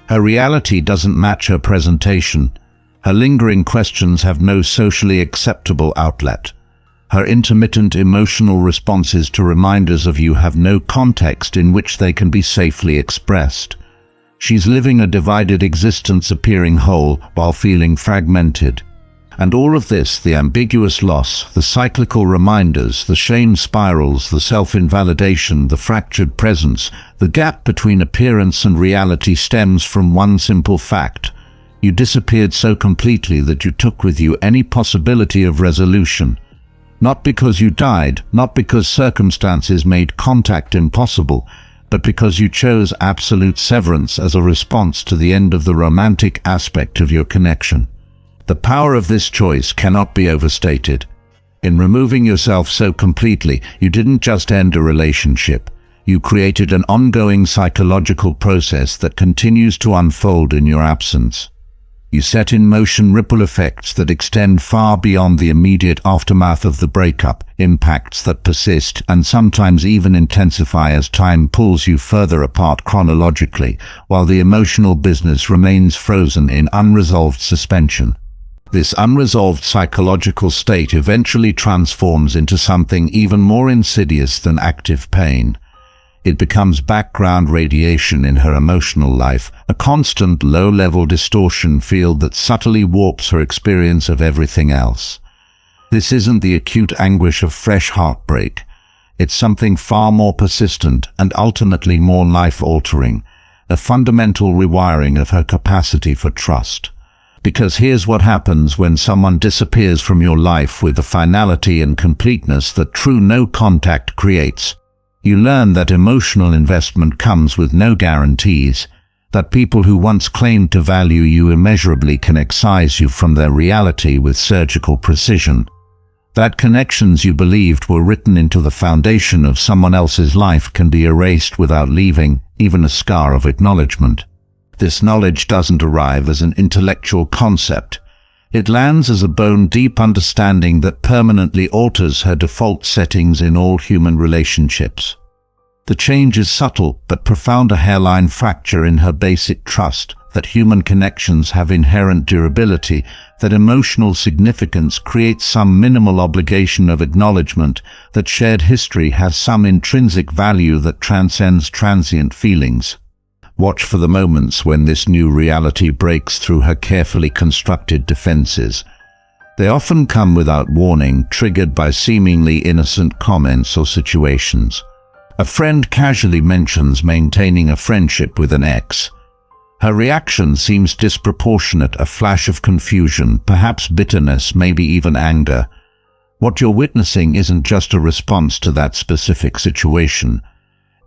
Her reality doesn't match her presentation. Her lingering questions have no socially acceptable outlet. Her intermittent emotional responses to reminders of you have no context in which they can be safely expressed. She's living a divided existence, appearing whole while feeling fragmented. And all of this, the ambiguous loss, the cyclical reminders, the shame spirals, the self-invalidation, the fractured presence, the gap between appearance and reality stems from one simple fact. You disappeared so completely that you took with you any possibility of resolution. Not because you died, not because circumstances made contact impossible, but because you chose absolute severance as a response to the end of the romantic aspect of your connection. The power of this choice cannot be overstated. In removing yourself so completely, you didn't just end a relationship. You created an ongoing psychological process that continues to unfold in your absence. You set in motion ripple effects that extend far beyond the immediate aftermath of the breakup, impacts that persist and sometimes even intensify as time pulls you further apart chronologically, while the emotional business remains frozen in unresolved suspension. This unresolved psychological state eventually transforms into something even more insidious than active pain. It becomes background radiation in her emotional life, a constant low-level distortion field that subtly warps her experience of everything else. This isn't the acute anguish of fresh heartbreak. It's something far more persistent and ultimately more life-altering, a fundamental rewiring of her capacity for trust. Because here's what happens when someone disappears from your life with the finality and completeness that true no-contact creates. You learn that emotional investment comes with no guarantees, that people who once claimed to value you immeasurably can excise you from their reality with surgical precision, that connections you believed were written into the foundation of someone else's life can be erased without leaving even a scar of acknowledgement. This knowledge doesn't arrive as an intellectual concept. It lands as a bone-deep understanding that permanently alters her default settings in all human relationships. The change is subtle but profound, a hairline fracture in her basic trust that human connections have inherent durability, that emotional significance creates some minimal obligation of acknowledgement, that shared history has some intrinsic value that transcends transient feelings. Watch for the moments when this new reality breaks through her carefully constructed defenses. They often come without warning, triggered by seemingly innocent comments or situations. A friend casually mentions maintaining a friendship with an ex. Her reaction seems disproportionate, a flash of confusion, perhaps bitterness, maybe even anger. What you're witnessing isn't just a response to that specific situation.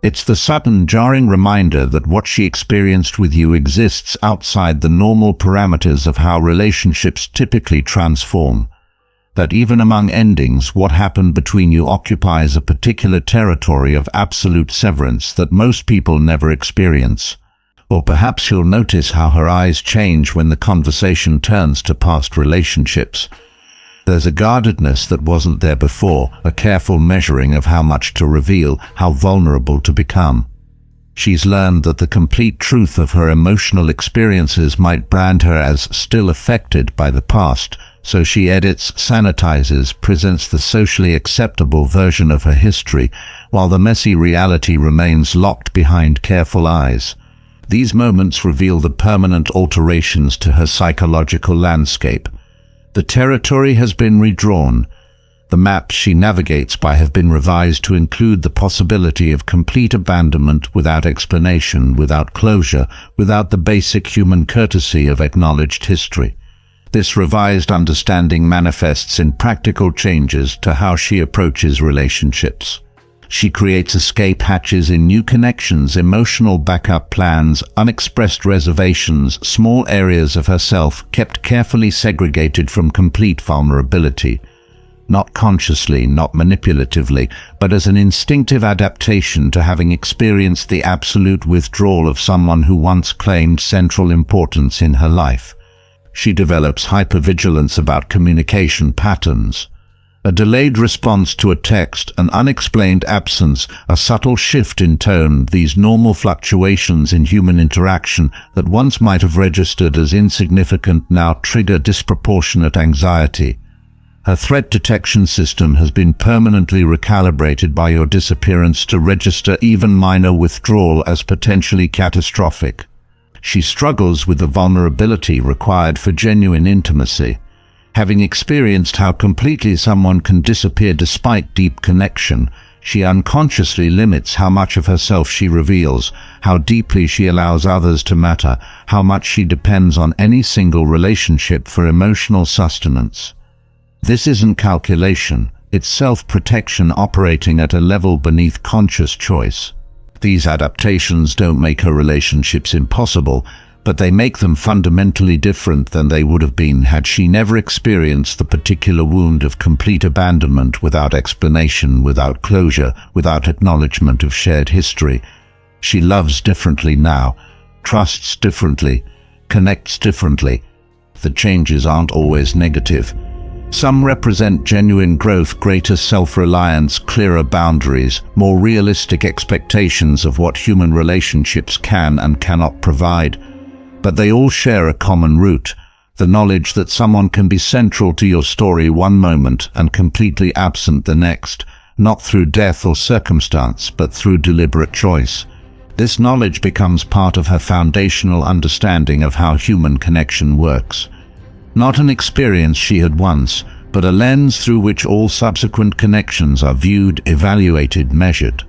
It's the sudden, jarring reminder that what she experienced with you exists outside the normal parameters of how relationships typically transform. That even among endings, what happened between you occupies a particular territory of absolute severance that most people never experience. Or perhaps you'll notice how her eyes change when the conversation turns to past relationships. There's a guardedness that wasn't there before, a careful measuring of how much to reveal, how vulnerable to become. She's learned that the complete truth of her emotional experiences might brand her as still affected by the past, so she edits, sanitizes, presents the socially acceptable version of her history, while the messy reality remains locked behind careful eyes. These moments reveal the permanent alterations to her psychological landscape. The territory has been redrawn. The maps she navigates by have been revised to include the possibility of complete abandonment without explanation, without closure, without the basic human courtesy of acknowledged history. This revised understanding manifests in practical changes to how she approaches relationships. She creates escape hatches in new connections, emotional backup plans, unexpressed reservations, small areas of herself kept carefully segregated from complete vulnerability. Not consciously, not manipulatively, but as an instinctive adaptation to having experienced the absolute withdrawal of someone who once claimed central importance in her life. She develops hypervigilance about communication patterns. A delayed response to a text, an unexplained absence, a subtle shift in tone, these normal fluctuations in human interaction that once might have registered as insignificant now trigger disproportionate anxiety. Her threat detection system has been permanently recalibrated by your disappearance to register even minor withdrawal as potentially catastrophic. She struggles with the vulnerability required for genuine intimacy. Having experienced how completely someone can disappear despite deep connection, she unconsciously limits how much of herself she reveals, how deeply she allows others to matter, how much she depends on any single relationship for emotional sustenance. This isn't calculation, it's self-protection operating at a level beneath conscious choice. These adaptations don't make her relationships impossible, but they make them fundamentally different than they would have been had she never experienced the particular wound of complete abandonment without explanation, without closure, without acknowledgement of shared history. She loves differently now, trusts differently, connects differently. The changes aren't always negative. Some represent genuine growth, greater self-reliance, clearer boundaries, more realistic expectations of what human relationships can and cannot provide. But they all share a common root, the knowledge that someone can be central to your story one moment and completely absent the next, not through death or circumstance, but through deliberate choice. This knowledge becomes part of her foundational understanding of how human connection works. Not an experience she had once, but a lens through which all subsequent connections are viewed, evaluated, measured.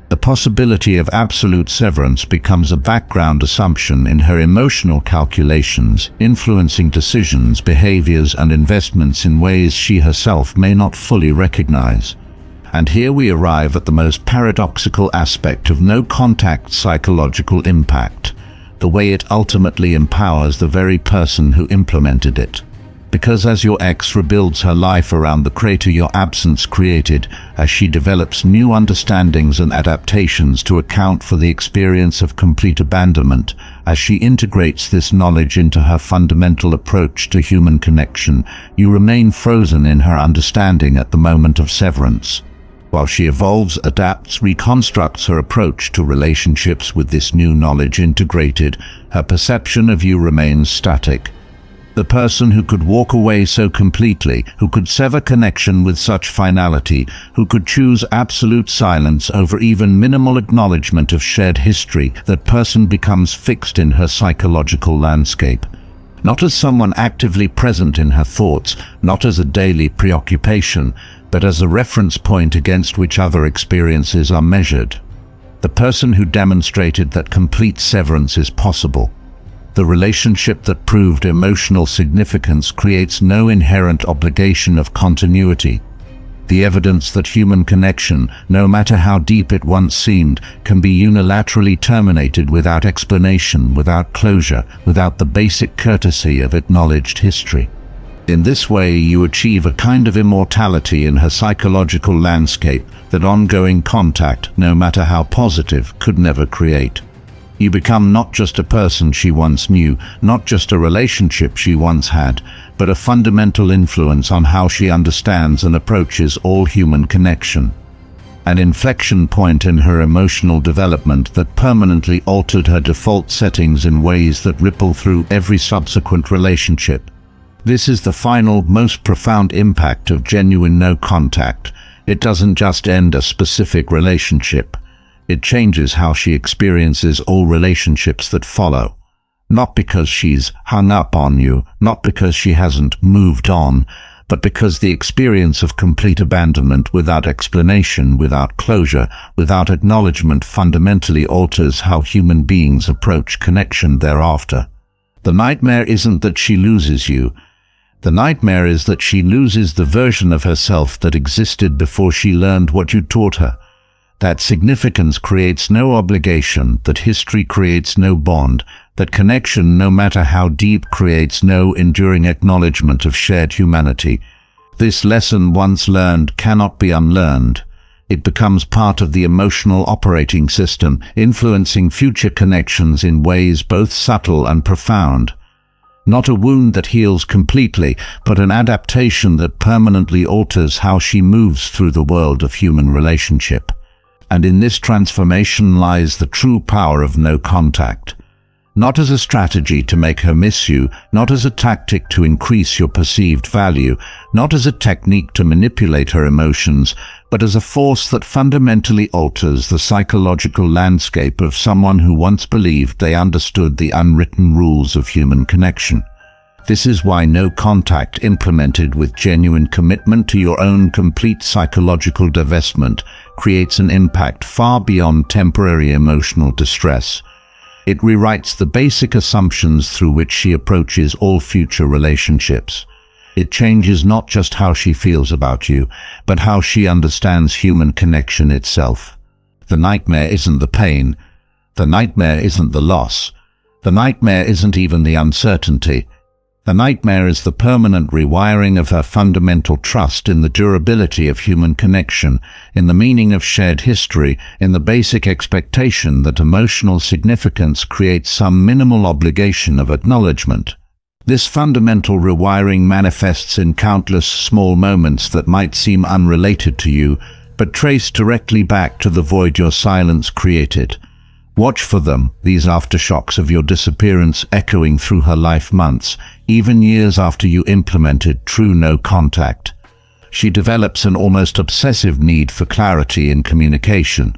The possibility of absolute severance becomes a background assumption in her emotional calculations, influencing decisions, behaviors, and investments in ways she herself may not fully recognize. And here we arrive at the most paradoxical aspect of no-contact psychological impact, the way it ultimately empowers the very person who implemented it. Because as your ex rebuilds her life around the crater your absence created, as she develops new understandings and adaptations to account for the experience of complete abandonment, as she integrates this knowledge into her fundamental approach to human connection, you remain frozen in her understanding at the moment of severance. While she evolves, adapts, reconstructs her approach to relationships with this new knowledge integrated, her perception of you remains static. The person who could walk away so completely, who could sever connection with such finality, who could choose absolute silence over even minimal acknowledgement of shared history, that person becomes fixed in her psychological landscape. Not as someone actively present in her thoughts, not as a daily preoccupation, but as a reference point against which other experiences are measured. The person who demonstrated that complete severance is possible. The relationship that proved emotional significance creates no inherent obligation of continuity. The evidence that human connection, no matter how deep it once seemed, can be unilaterally terminated without explanation, without closure, without the basic courtesy of acknowledged history. In this way, you achieve a kind of immortality in her psychological landscape that ongoing contact, no matter how positive, could never create. You become not just a person she once knew, not just a relationship she once had, but a fundamental influence on how she understands and approaches all human connection. An inflection point in her emotional development that permanently altered her default settings in ways that ripple through every subsequent relationship. This is the final, most profound impact of genuine no contact. It doesn't just end a specific relationship. It changes how she experiences all relationships that follow. Not because she's hung up on you, not because she hasn't moved on, but because the experience of complete abandonment without explanation, without closure, without acknowledgement fundamentally alters how human beings approach connection thereafter. The nightmare isn't that she loses you. The nightmare is that she loses the version of herself that existed before she learned what you taught her. That significance creates no obligation, that history creates no bond, that connection, no matter how deep, creates no enduring acknowledgement of shared humanity. This lesson once learned cannot be unlearned. It becomes part of the emotional operating system, influencing future connections in ways both subtle and profound. Not a wound that heals completely, but an adaptation that permanently alters how she moves through the world of human relationship. And in this transformation lies the true power of no contact. Not as a strategy to make her miss you, not as a tactic to increase your perceived value, not as a technique to manipulate her emotions, but as a force that fundamentally alters the psychological landscape of someone who once believed they understood the unwritten rules of human connection. This is why no contact implemented with genuine commitment to your own complete psychological divestment creates an impact far beyond temporary emotional distress. It rewrites the basic assumptions through which she approaches all future relationships. It changes not just how she feels about you, but how she understands human connection itself. The nightmare isn't the pain. The nightmare isn't the loss. The nightmare isn't even the uncertainty. The nightmare is the permanent rewiring of her fundamental trust in the durability of human connection, in the meaning of shared history, in the basic expectation that emotional significance creates some minimal obligation of acknowledgement. This fundamental rewiring manifests in countless small moments that might seem unrelated to you, but trace directly back to the void your silence created. Watch for them, these aftershocks of your disappearance echoing through her life months, even years after you implemented true no contact. She develops an almost obsessive need for clarity in communication.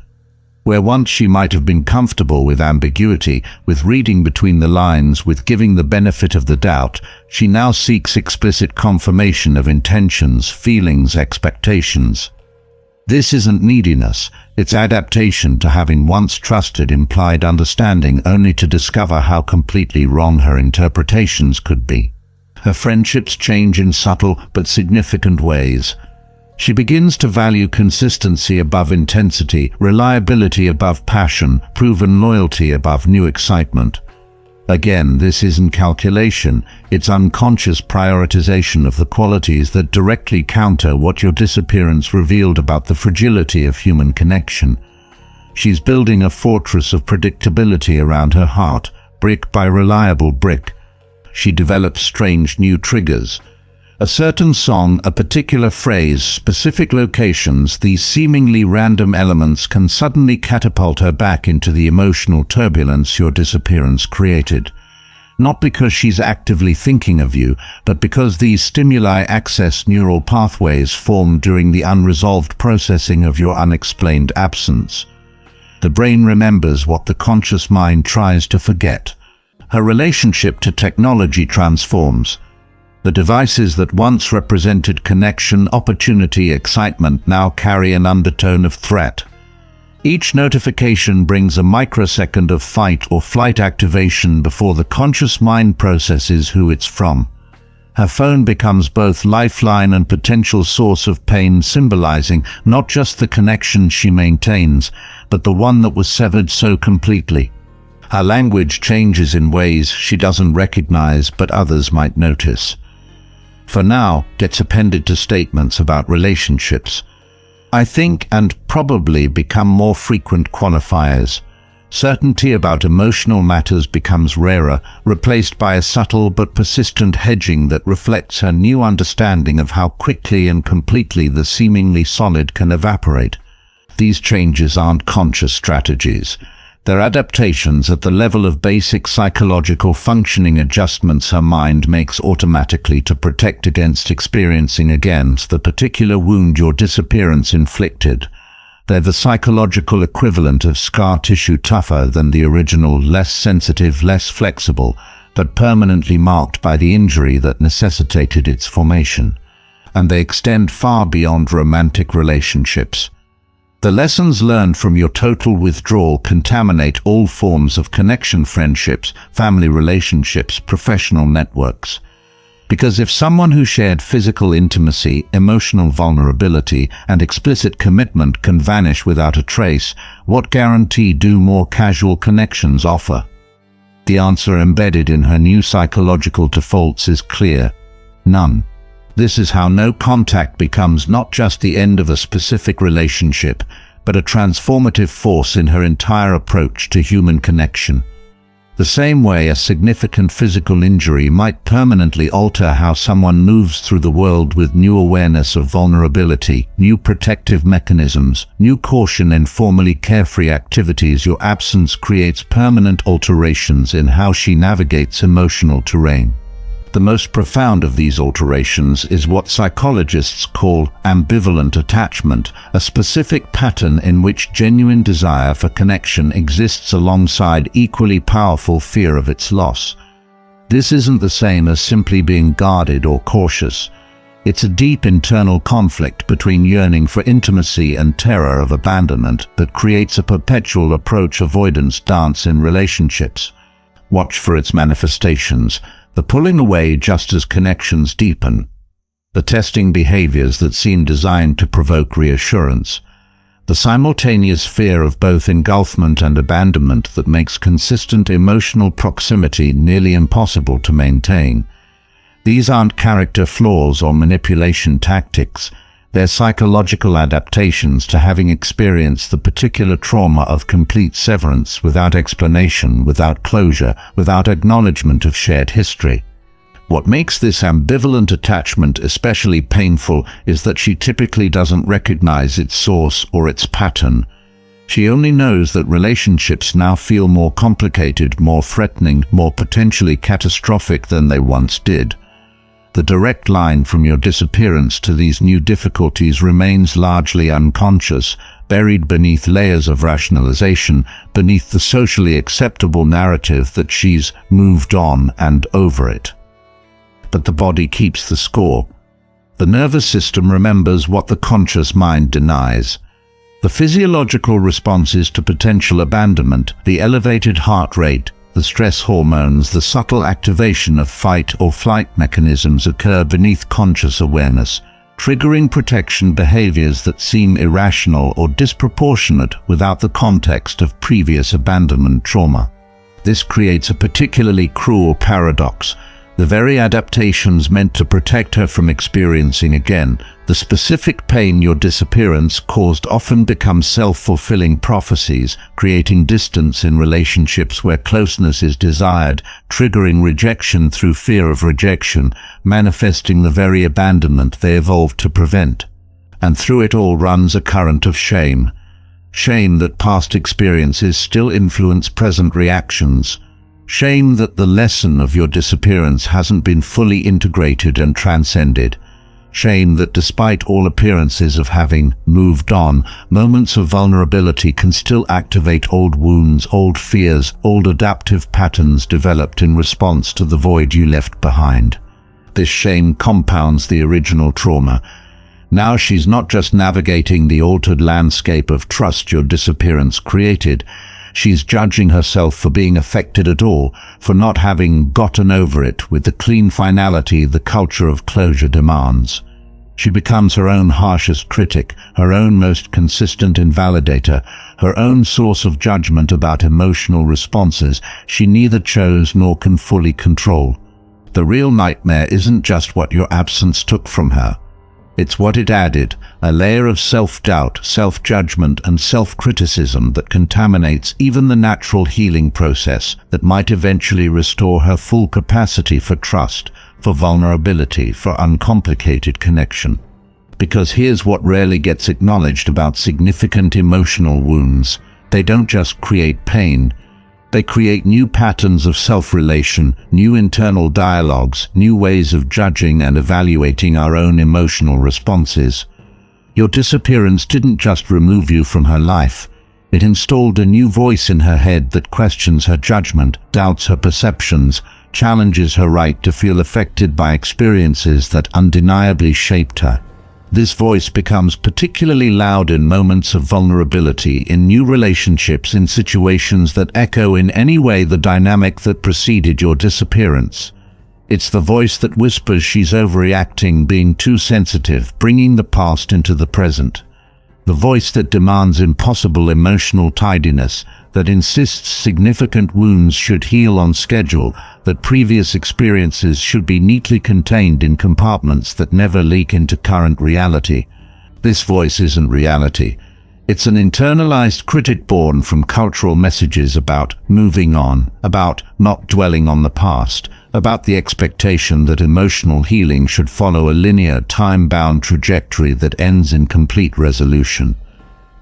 Where once she might have been comfortable with ambiguity, with reading between the lines, with giving the benefit of the doubt, she now seeks explicit confirmation of intentions, feelings, expectations. This isn't neediness, it's adaptation to having once trusted implied understanding only to discover how completely wrong her interpretations could be. Her friendships change in subtle but significant ways. She begins to value consistency above intensity, reliability above passion, proven loyalty above new excitement. Again, this isn't calculation, it's unconscious prioritization of the qualities that directly counter what your disappearance revealed about the fragility of human connection. She's building a fortress of predictability around her heart, brick by reliable brick. She develops strange new triggers. A certain song, a particular phrase, specific locations, these seemingly random elements can suddenly catapult her back into the emotional turbulence your disappearance created. Not because she's actively thinking of you, but because these stimuli access neural pathways formed during the unresolved processing of your unexplained absence. The brain remembers what the conscious mind tries to forget. Her relationship to technology transforms. The devices that once represented connection, opportunity, excitement now carry an undertone of threat. Each notification brings a microsecond of fight or flight activation before the conscious mind processes who it's from. Her phone becomes both lifeline and potential source of pain, symbolizing not just the connection she maintains, but the one that was severed so completely. Her language changes in ways she doesn't recognize but others might notice. For now, gets appended to statements about relationships. I think and probably become more frequent qualifiers. Certainty about emotional matters becomes rarer, replaced by a subtle but persistent hedging that reflects her new understanding of how quickly and completely the seemingly solid can evaporate. These changes aren't conscious strategies. They're adaptations at the level of basic psychological functioning adjustments her mind makes automatically to protect against experiencing again the particular wound your disappearance inflicted. They're the psychological equivalent of scar tissue, tougher than the original, less sensitive, less flexible, but permanently marked by the injury that necessitated its formation. And they extend far beyond romantic relationships. The lessons learned from your total withdrawal contaminate all forms of connection, friendships, family relationships, professional networks. Because if someone who shared physical intimacy, emotional vulnerability, and explicit commitment can vanish without a trace, what guarantee do more casual connections offer? The answer embedded in her new psychological defaults is clear: none. This is how no contact becomes not just the end of a specific relationship, but a transformative force in her entire approach to human connection. The same way a significant physical injury might permanently alter how someone moves through the world with new awareness of vulnerability, new protective mechanisms, new caution in formerly carefree activities, your absence creates permanent alterations in how she navigates emotional terrain. The most profound of these alterations is what psychologists call ambivalent attachment, a specific pattern in which genuine desire for connection exists alongside equally powerful fear of its loss. This isn't the same as simply being guarded or cautious. It's a deep internal conflict between yearning for intimacy and terror of abandonment that creates a perpetual approach avoidance dance in relationships. Watch for its manifestations. The pulling away just as connections deepen. The testing behaviors that seem designed to provoke reassurance. The simultaneous fear of both engulfment and abandonment that makes consistent emotional proximity nearly impossible to maintain. These aren't character flaws or manipulation tactics. They're psychological adaptations to having experienced the particular trauma of complete severance without explanation, without closure, without acknowledgement of shared history. What makes this ambivalent attachment especially painful is that she typically doesn't recognize its source or its pattern. She only knows that relationships now feel more complicated, more threatening, more potentially catastrophic than they once did. The direct line from your disappearance to these new difficulties remains largely unconscious, buried beneath layers of rationalization, beneath the socially acceptable narrative that she's moved on and over it. But the body keeps the score. The nervous system remembers what the conscious mind denies. The physiological responses to potential abandonment, the elevated heart rate, the stress hormones, the subtle activation of fight or flight mechanisms occur beneath conscious awareness, triggering protection behaviors that seem irrational or disproportionate without the context of previous abandonment trauma. This creates a particularly cruel paradox. The very adaptations meant to protect her from experiencing again the specific pain your disappearance caused often become self-fulfilling prophecies, creating distance in relationships where closeness is desired, triggering rejection through fear of rejection, manifesting the very abandonment they evolved to prevent. And through it all runs a current of shame. Shame that past experiences still influence present reactions. Shame that the lesson of your disappearance hasn't been fully integrated and transcended. Shame that despite all appearances of having moved on, moments of vulnerability can still activate old wounds, old fears, old adaptive patterns developed in response to the void you left behind. This shame compounds the original trauma. Now she's not just navigating the altered landscape of trust your disappearance created. She's judging herself for being affected at all, for not having gotten over it with the clean finality the culture of closure demands. She becomes her own harshest critic, her own most consistent invalidator, her own source of judgment about emotional responses she neither chose nor can fully control. The real nightmare isn't just what your absence took from her. It's what it added, a layer of self-doubt, self-judgment, and self-criticism that contaminates even the natural healing process that might eventually restore her full capacity for trust, for vulnerability, for uncomplicated connection. Because here's what rarely gets acknowledged about significant emotional wounds. They don't just create pain. They create new patterns of self-relation, new internal dialogues, new ways of judging and evaluating our own emotional responses. Your disappearance didn't just remove you from her life. It installed a new voice in her head that questions her judgment, doubts her perceptions, challenges her right to feel affected by experiences that undeniably shaped her. This voice becomes particularly loud in moments of vulnerability, in new relationships, in situations that echo in any way the dynamic that preceded your disappearance. It's the voice that whispers she's overreacting, being too sensitive, bringing the past into the present. The voice that demands impossible emotional tidiness, that insists significant wounds should heal on schedule, that previous experiences should be neatly contained in compartments that never leak into current reality. This voice isn't reality. It's an internalized critic born from cultural messages about moving on, about not dwelling on the past, about the expectation that emotional healing should follow a linear, time-bound trajectory that ends in complete resolution.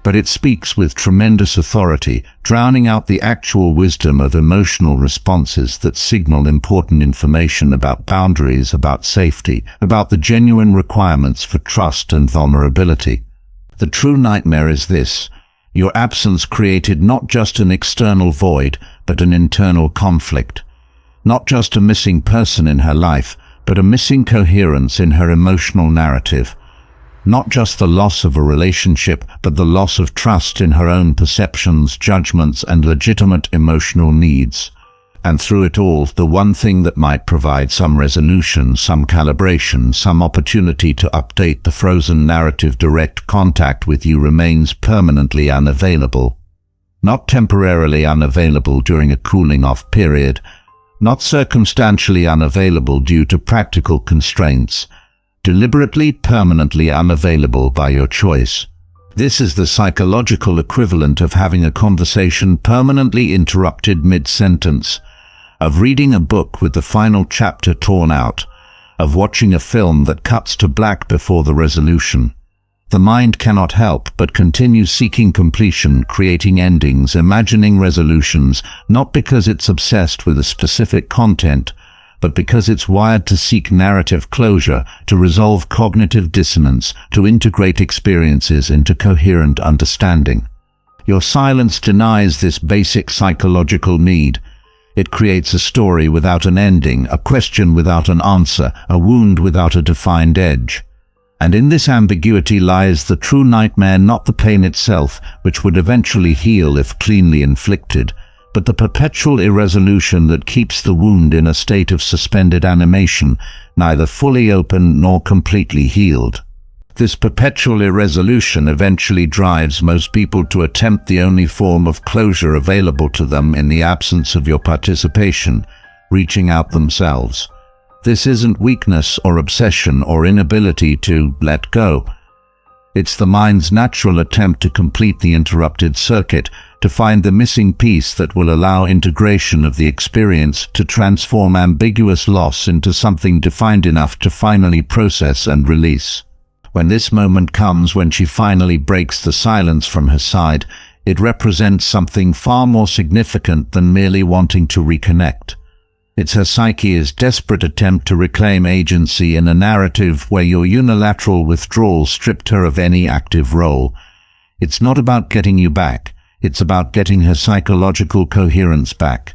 But it speaks with tremendous authority, drowning out the actual wisdom of emotional responses that signal important information about boundaries, about safety, about the genuine requirements for trust and vulnerability. The true nightmare is this: your absence created not just an external void, but an internal conflict. Not just a missing person in her life, but a missing coherence in her emotional narrative. Not just the loss of a relationship, but the loss of trust in her own perceptions, judgments, and legitimate emotional needs. And through it all, the one thing that might provide some resolution, some calibration, some opportunity to update the frozen narrative, direct contact with you, remains permanently unavailable. Not temporarily unavailable during a cooling-off period, not circumstantially unavailable due to practical constraints, deliberately, permanently unavailable by your choice. This is the psychological equivalent of having a conversation permanently interrupted mid-sentence, of reading a book with the final chapter torn out, of watching a film that cuts to black before the resolution. The mind cannot help but continue seeking completion, creating endings, imagining resolutions, not because it's obsessed with a specific content, but because it's wired to seek narrative closure, to resolve cognitive dissonance, to integrate experiences into coherent understanding. Your silence denies this basic psychological need. It creates a story without an ending, a question without an answer, a wound without a defined edge. And in this ambiguity lies the true nightmare, not the pain itself, which would eventually heal if cleanly inflicted, but the perpetual irresolution that keeps the wound in a state of suspended animation, neither fully open nor completely healed. This perpetual irresolution eventually drives most people to attempt the only form of closure available to them in the absence of your participation, reaching out themselves. This isn't weakness or obsession or inability to let go. It's the mind's natural attempt to complete the interrupted circuit, to find the missing piece that will allow integration of the experience, to transform ambiguous loss into something defined enough to finally process and release. When this moment comes, when she finally breaks the silence from her side, it represents something far more significant than merely wanting to reconnect. It's her psyche's desperate attempt to reclaim agency in a narrative where your unilateral withdrawal stripped her of any active role. It's not about getting you back, it's about getting her psychological coherence back.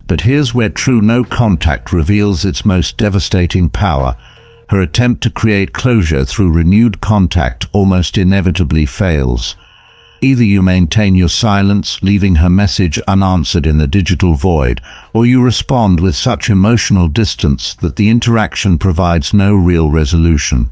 But here's where true no contact reveals its most devastating power. Her attempt to create closure through renewed contact almost inevitably fails. Either you maintain your silence, leaving her message unanswered in the digital void, or you respond with such emotional distance that the interaction provides no real resolution.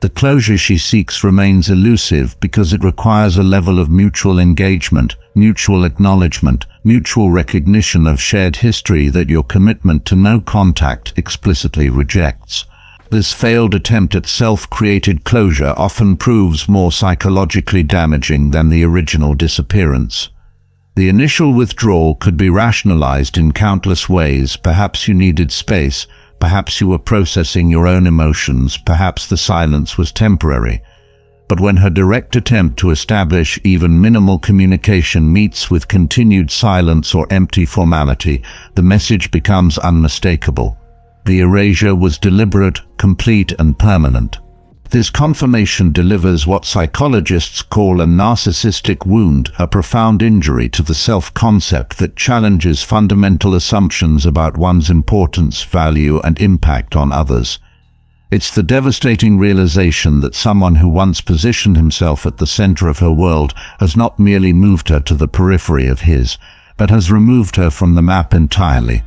The closure she seeks remains elusive because it requires a level of mutual engagement, mutual acknowledgement, mutual recognition of shared history that your commitment to no contact explicitly rejects. This failed attempt at self-created closure often proves more psychologically damaging than the original disappearance. The initial withdrawal could be rationalized in countless ways. Perhaps you needed space, perhaps you were processing your own emotions, perhaps the silence was temporary. But when her direct attempt to establish even minimal communication meets with continued silence or empty formality, the message becomes unmistakable. The erasure was deliberate, complete, and permanent. This confirmation delivers what psychologists call a narcissistic wound, a profound injury to the self-concept that challenges fundamental assumptions about one's importance, value, and impact on others. It's the devastating realization that someone who once positioned himself at the center of her world has not merely moved her to the periphery of his, but has removed her from the map entirely.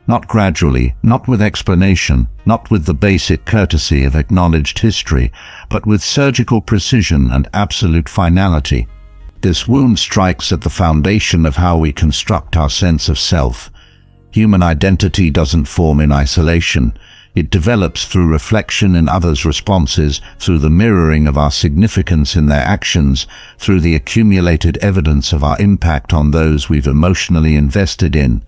Not gradually, not with explanation, not with the basic courtesy of acknowledged history, but with surgical precision and absolute finality. This wound strikes at the foundation of how we construct our sense of self. Human identity doesn't form in isolation. It develops through reflection in others' responses, through the mirroring of our significance in their actions, through the accumulated evidence of our impact on those we've emotionally invested in.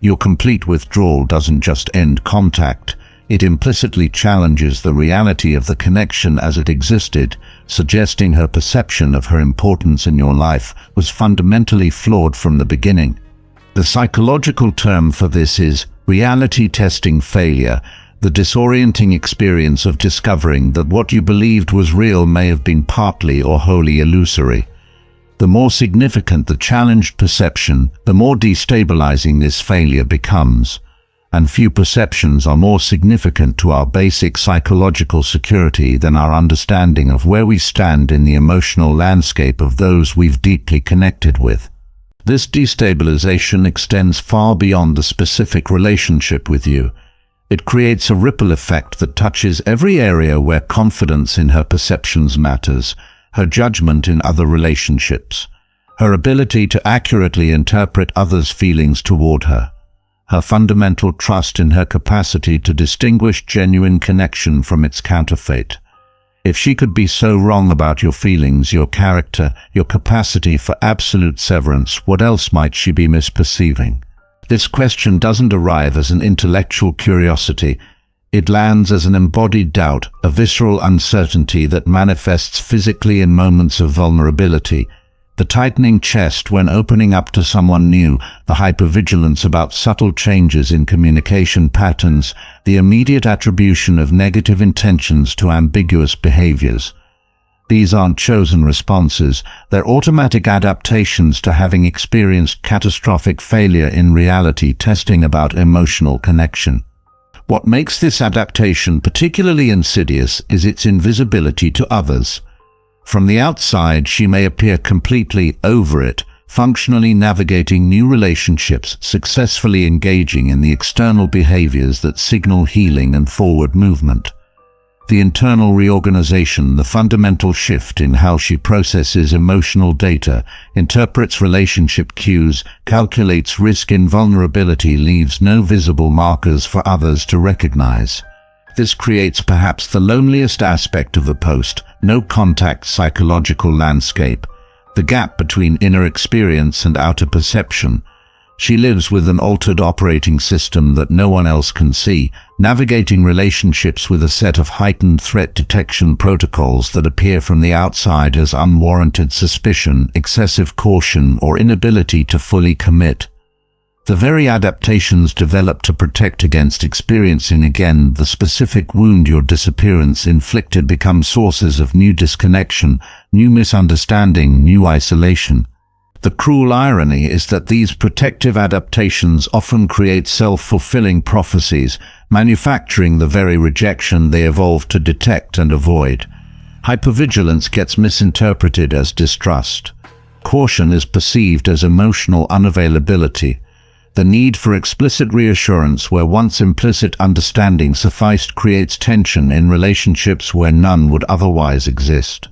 Your complete withdrawal doesn't just end contact, it implicitly challenges the reality of the connection as it existed, suggesting her perception of her importance in your life was fundamentally flawed from the beginning. The psychological term for this is reality testing failure, the disorienting experience of discovering that what you believed was real may have been partly or wholly illusory. The more significant the challenged perception, the more destabilizing this failure becomes. And few perceptions are more significant to our basic psychological security than our understanding of where we stand in the emotional landscape of those we've deeply connected with. This destabilization extends far beyond the specific relationship with you. It creates a ripple effect that touches every area where confidence in her perceptions matters, her judgment in other relationships, her ability to accurately interpret others' feelings toward her, her fundamental trust in her capacity to distinguish genuine connection from its counterfeit. If she could be so wrong about your feelings, your character, your capacity for absolute severance, what else might she be misperceiving? This question doesn't arrive as an intellectual curiosity. It lands as an embodied doubt, a visceral uncertainty that manifests physically in moments of vulnerability. The tightening chest when opening up to someone new, the hypervigilance about subtle changes in communication patterns, the immediate attribution of negative intentions to ambiguous behaviors. These aren't chosen responses, they're automatic adaptations to having experienced catastrophic failure in reality testing about emotional connection. What makes this adaptation particularly insidious is its invisibility to others. From the outside, she may appear completely over it, functionally navigating new relationships, successfully engaging in the external behaviors that signal healing and forward movement. The internal reorganization, the fundamental shift in how she processes emotional data, interprets relationship cues, calculates risk and vulnerability, leaves no visible markers for others to recognize. This creates perhaps the loneliest aspect of the post-no contact psychological landscape, the gap between inner experience and outer perception. She lives with an altered operating system that no one else can see, navigating relationships with a set of heightened threat detection protocols that appear from the outside as unwarranted suspicion, excessive caution, or inability to fully commit. The very adaptations developed to protect against experiencing again the specific wound your disappearance inflicted become sources of new disconnection, new misunderstanding, new isolation. The cruel irony is that these protective adaptations often create self-fulfilling prophecies, manufacturing the very rejection they evolved to detect and avoid. Hypervigilance gets misinterpreted as distrust. Caution is perceived as emotional unavailability. The need for explicit reassurance where once implicit understanding sufficed creates tension in relationships where none would otherwise exist.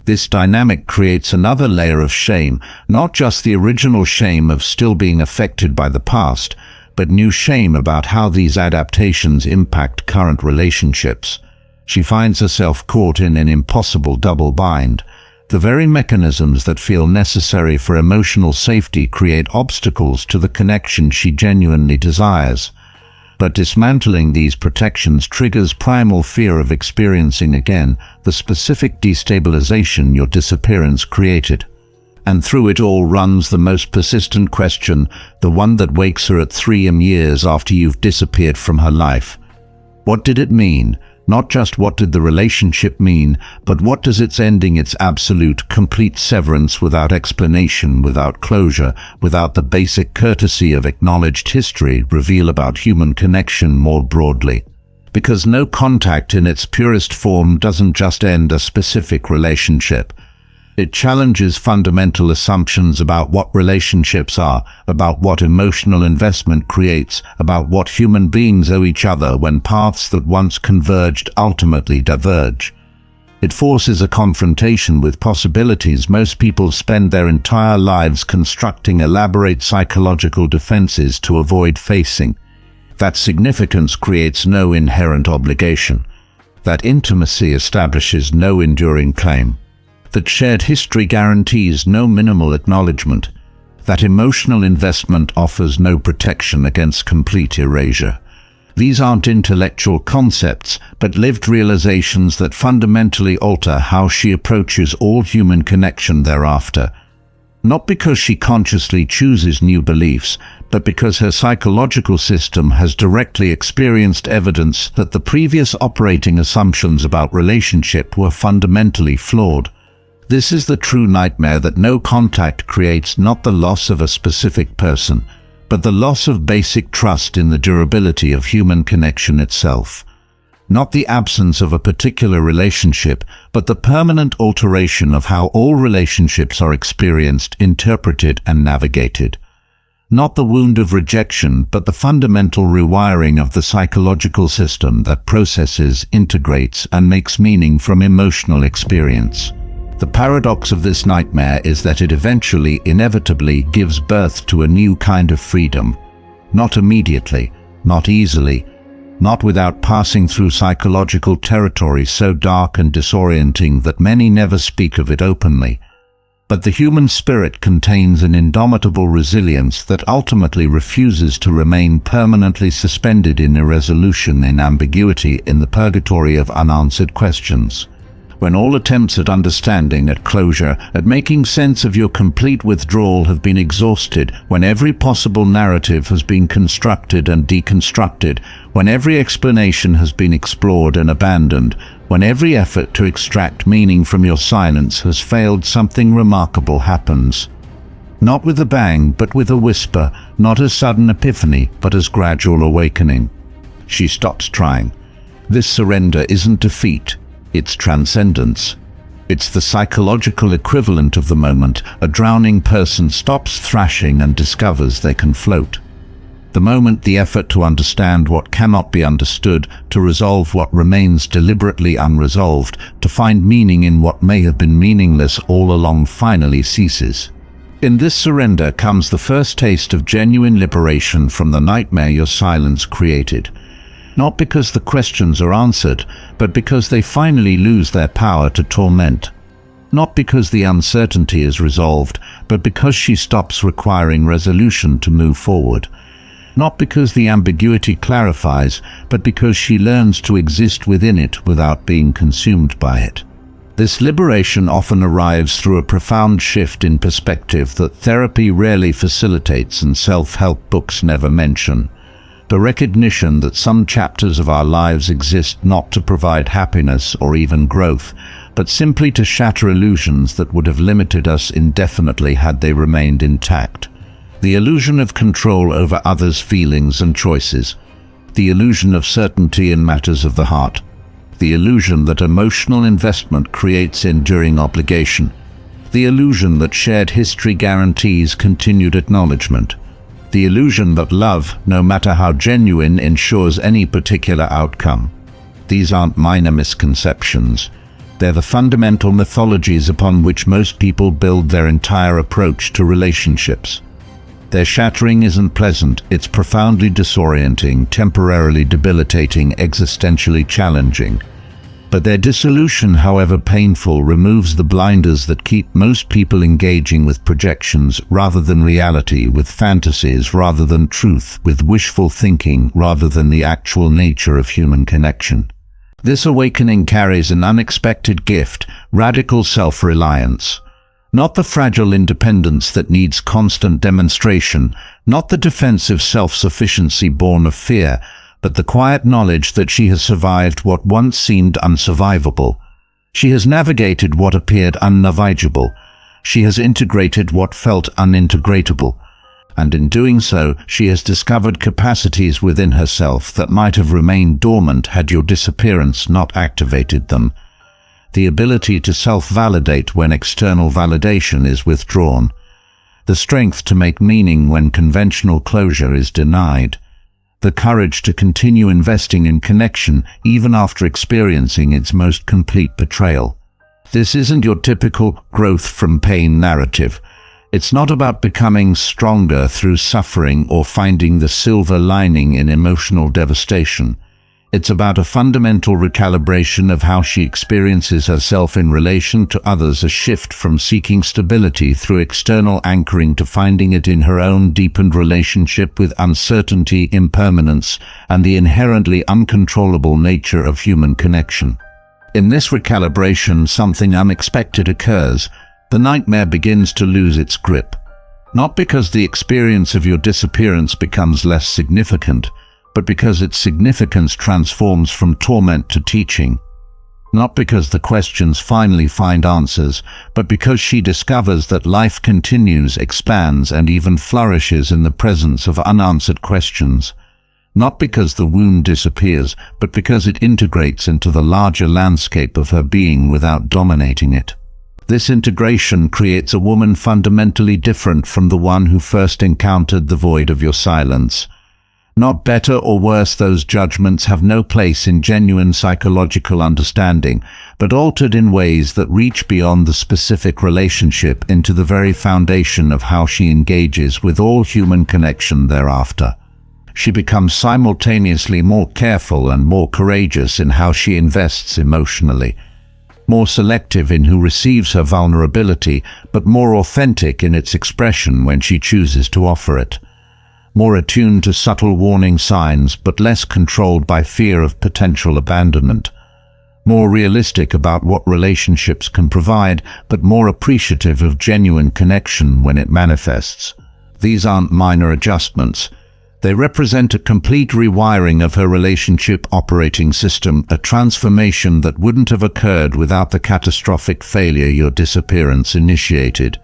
This dynamic creates another layer of shame, not just the original shame of still being affected by the past, but new shame about how these adaptations impact current relationships. She finds herself caught in an impossible double bind. The very mechanisms that feel necessary for emotional safety create obstacles to the connection she genuinely desires. But dismantling these protections triggers primal fear of experiencing again the specific destabilization your disappearance created. And through it all runs the most persistent question, the one that wakes her at 3 years after you've disappeared from her life. What did it mean? Not just what did the relationship mean, but what does its ending, its absolute, complete severance without explanation, without closure, without the basic courtesy of acknowledged history, reveal about human connection more broadly? Because no contact in its purest form doesn't just end a specific relationship. It challenges fundamental assumptions about what relationships are, about what emotional investment creates, about what human beings owe each other when paths that once converged ultimately diverge. It forces a confrontation with possibilities most people spend their entire lives constructing elaborate psychological defenses to avoid facing. That significance creates no inherent obligation. That intimacy establishes no enduring claim. That shared history guarantees no minimal acknowledgement. That emotional investment offers no protection against complete erasure. These aren't intellectual concepts, but lived realizations that fundamentally alter how she approaches all human connection thereafter. Not because she consciously chooses new beliefs, but because her psychological system has directly experienced evidence that the previous operating assumptions about relationship were fundamentally flawed. This is the true nightmare that no contact creates, not the loss of a specific person, but the loss of basic trust in the durability of human connection itself. Not the absence of a particular relationship, but the permanent alteration of how all relationships are experienced, interpreted, and navigated. Not the wound of rejection, but the fundamental rewiring of the psychological system that processes, integrates, and makes meaning from emotional experience. The paradox of this nightmare is that it eventually, inevitably, gives birth to a new kind of freedom. Not immediately, not easily, not without passing through psychological territory so dark and disorienting that many never speak of it openly. But the human spirit contains an indomitable resilience that ultimately refuses to remain permanently suspended in irresolution, in ambiguity, in the purgatory of unanswered questions. When all attempts at understanding, at closure, at making sense of your complete withdrawal have been exhausted, when every possible narrative has been constructed and deconstructed, when every explanation has been explored and abandoned, when every effort to extract meaning from your silence has failed, something remarkable happens. Not with a bang, but with a whisper, not as sudden epiphany, but as gradual awakening. She stops trying. This surrender isn't defeat. It's transcendence. It's the psychological equivalent of the moment a drowning person stops thrashing and discovers they can float. The moment the effort to understand what cannot be understood, to resolve what remains deliberately unresolved, to find meaning in what may have been meaningless all along finally ceases. In this surrender comes the first taste of genuine liberation from the nightmare your silence created. Not because the questions are answered, but because they finally lose their power to torment. Not because the uncertainty is resolved, but because she stops requiring resolution to move forward. Not because the ambiguity clarifies, but because she learns to exist within it without being consumed by it. This liberation often arrives through a profound shift in perspective that therapy rarely facilitates and self-help books never mention. The recognition that some chapters of our lives exist not to provide happiness or even growth, but simply to shatter illusions that would have limited us indefinitely had they remained intact. The illusion of control over others' feelings and choices. The illusion of certainty in matters of the heart. The illusion that emotional investment creates enduring obligation. The illusion that shared history guarantees continued acknowledgement. The illusion that love, no matter how genuine, ensures any particular outcome. These aren't minor misconceptions. They're the fundamental mythologies upon which most people build their entire approach to relationships. Their shattering isn't pleasant, it's profoundly disorienting, temporarily debilitating, existentially challenging. But their dissolution, however painful, removes the blinders that keep most people engaging with projections rather than reality, with fantasies rather than truth, with wishful thinking rather than the actual nature of human connection. This awakening carries an unexpected gift: radical self-reliance. Not the fragile independence that needs constant demonstration, not the defensive self-sufficiency born of fear, but the quiet knowledge that she has survived what once seemed unsurvivable. She has navigated what appeared unnavigatable. She has integrated what felt unintegratable. And in doing so, she has discovered capacities within herself that might have remained dormant had your disappearance not activated them. The ability to self-validate when external validation is withdrawn. The strength to make meaning when conventional closure is denied. The courage to continue investing in connection even after experiencing its most complete betrayal. This isn't your typical growth from pain narrative. It's not about becoming stronger through suffering or finding the silver lining in emotional devastation. It's about a fundamental recalibration of how she experiences herself in relation to others, a shift from seeking stability through external anchoring to finding it in her own deepened relationship with uncertainty, impermanence, and the inherently uncontrollable nature of human connection. In this recalibration, something unexpected occurs. The nightmare begins to lose its grip. Not because the experience of your disappearance becomes less significant, but because its significance transforms from torment to teaching. Not because the questions finally find answers, but because she discovers that life continues, expands, and even flourishes in the presence of unanswered questions. Not because the wound disappears, but because it integrates into the larger landscape of her being without dominating it. This integration creates a woman fundamentally different from the one who first encountered the void of your silence. Not better or worse, those judgments have no place in genuine psychological understanding, but altered in ways that reach beyond the specific relationship into the very foundation of how she engages with all human connection thereafter. She becomes simultaneously more careful and more courageous in how she invests emotionally, more selective in who receives her vulnerability, but more authentic in its expression when she chooses to offer it. More attuned to subtle warning signs, but less controlled by fear of potential abandonment. More realistic about what relationships can provide, but more appreciative of genuine connection when it manifests. These aren't minor adjustments. They represent a complete rewiring of her relationship operating system, a transformation that wouldn't have occurred without the catastrophic failure your disappearance initiated.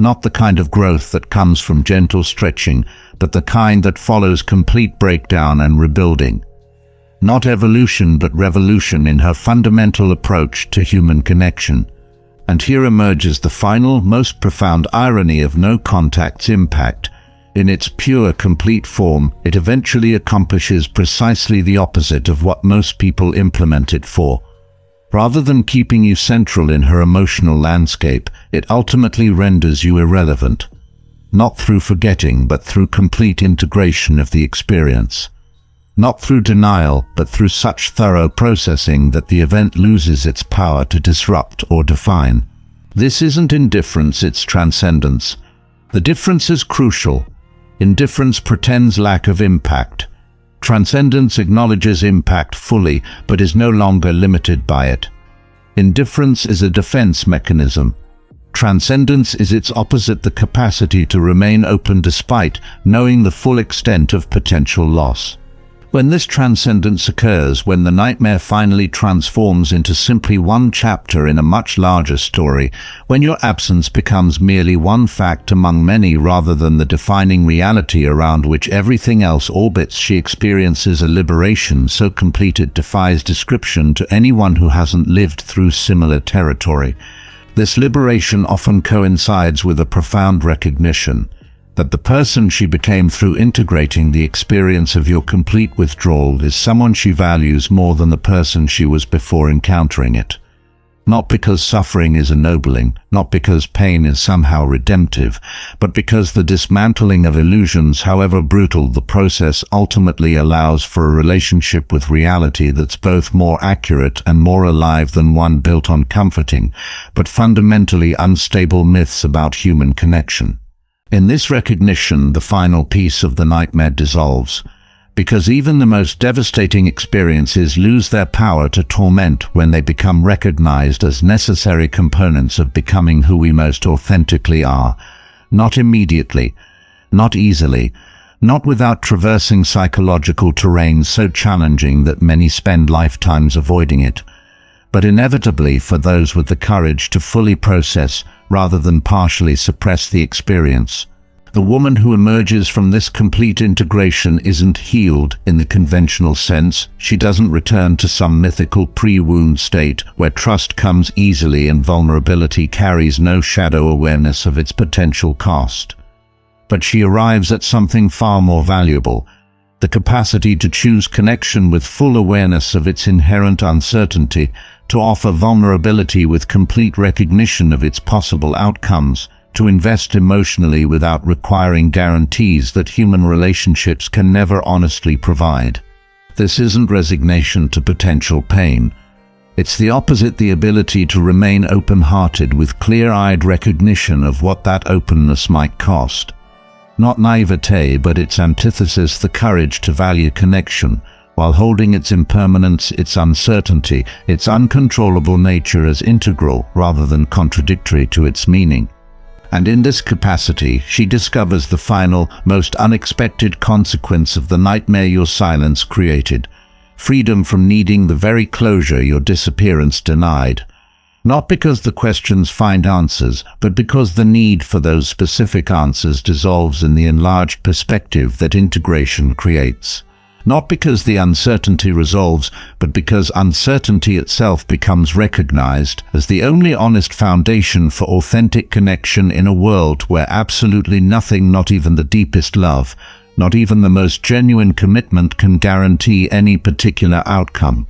Not the kind of growth that comes from gentle stretching, but the kind that follows complete breakdown and rebuilding. Not evolution, but revolution in her fundamental approach to human connection. And here emerges the final, most profound irony of no contact's impact. In its pure, complete form, it eventually accomplishes precisely the opposite of what most people implement it for. Rather than keeping you central in her emotional landscape, it ultimately renders you irrelevant. Not through forgetting, but through complete integration of the experience. Not through denial, but through such thorough processing that the event loses its power to disrupt or define. This isn't indifference, it's transcendence. The difference is crucial. Indifference pretends lack of impact. Transcendence acknowledges impact fully, but is no longer limited by it. Indifference is a defense mechanism. Transcendence is its opposite, the capacity to remain open despite knowing the full extent of potential loss. When this transcendence occurs, when the nightmare finally transforms into simply one chapter in a much larger story, when your absence becomes merely one fact among many rather than the defining reality around which everything else orbits, she experiences a liberation so complete it defies description to anyone who hasn't lived through similar territory. This liberation often coincides with a profound recognition that the person she became through integrating the experience of your complete withdrawal is someone she values more than the person she was before encountering it. Not because suffering is ennobling, not because pain is somehow redemptive, but because the dismantling of illusions, however brutal the process, ultimately allows for a relationship with reality that's both more accurate and more alive than one built on comforting, but fundamentally unstable myths about human connection. In this recognition, the final piece of the nightmare dissolves, because even the most devastating experiences lose their power to torment when they become recognized as necessary components of becoming who we most authentically are. Not immediately, not easily, not without traversing psychological terrain so challenging that many spend lifetimes avoiding it, but inevitably for those with the courage to fully process rather than partially suppress the experience. The woman who emerges from this complete integration isn't healed in the conventional sense. She doesn't return to some mythical pre-wound state where trust comes easily and vulnerability carries no shadow awareness of its potential cost. But she arrives at something far more valuable, the capacity to choose connection with full awareness of its inherent uncertainty, to offer vulnerability with complete recognition of its possible outcomes, to invest emotionally without requiring guarantees that human relationships can never honestly provide. This isn't resignation to potential pain. It's the opposite, the ability to remain open-hearted with clear-eyed recognition of what that openness might cost. Not naivete, but its antithesis, the courage to value connection, while holding its impermanence, its uncertainty, its uncontrollable nature as integral rather than contradictory to its meaning. And in this capacity, she discovers the final, most unexpected consequence of the nightmare your silence created: freedom from needing the very closure your disappearance denied. Not because the questions find answers, but because the need for those specific answers dissolves in the enlarged perspective that integration creates. Not because the uncertainty resolves, but because uncertainty itself becomes recognized as the only honest foundation for authentic connection in a world where absolutely nothing, not even the deepest love, not even the most genuine commitment, can guarantee any particular outcome.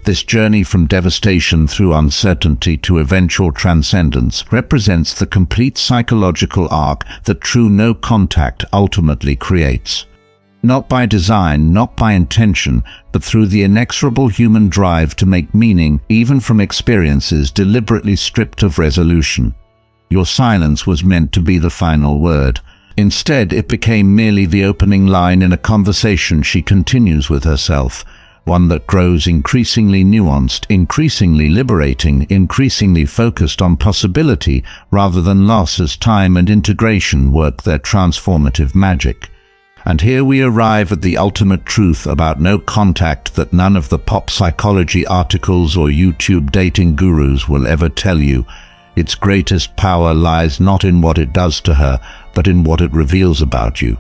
This journey from devastation through uncertainty to eventual transcendence represents the complete psychological arc that true no contact ultimately creates. Not by design, not by intention, but through the inexorable human drive to make meaning even from experiences deliberately stripped of resolution. Your silence was meant to be the final word. Instead, it became merely the opening line in a conversation she continues with herself, one that grows increasingly nuanced, increasingly liberating, increasingly focused on possibility rather than loss as time and integration work their transformative magic. And here we arrive at the ultimate truth about no contact that none of the pop psychology articles or YouTube dating gurus will ever tell you. Its greatest power lies not in what it does to her, but in what it reveals about you.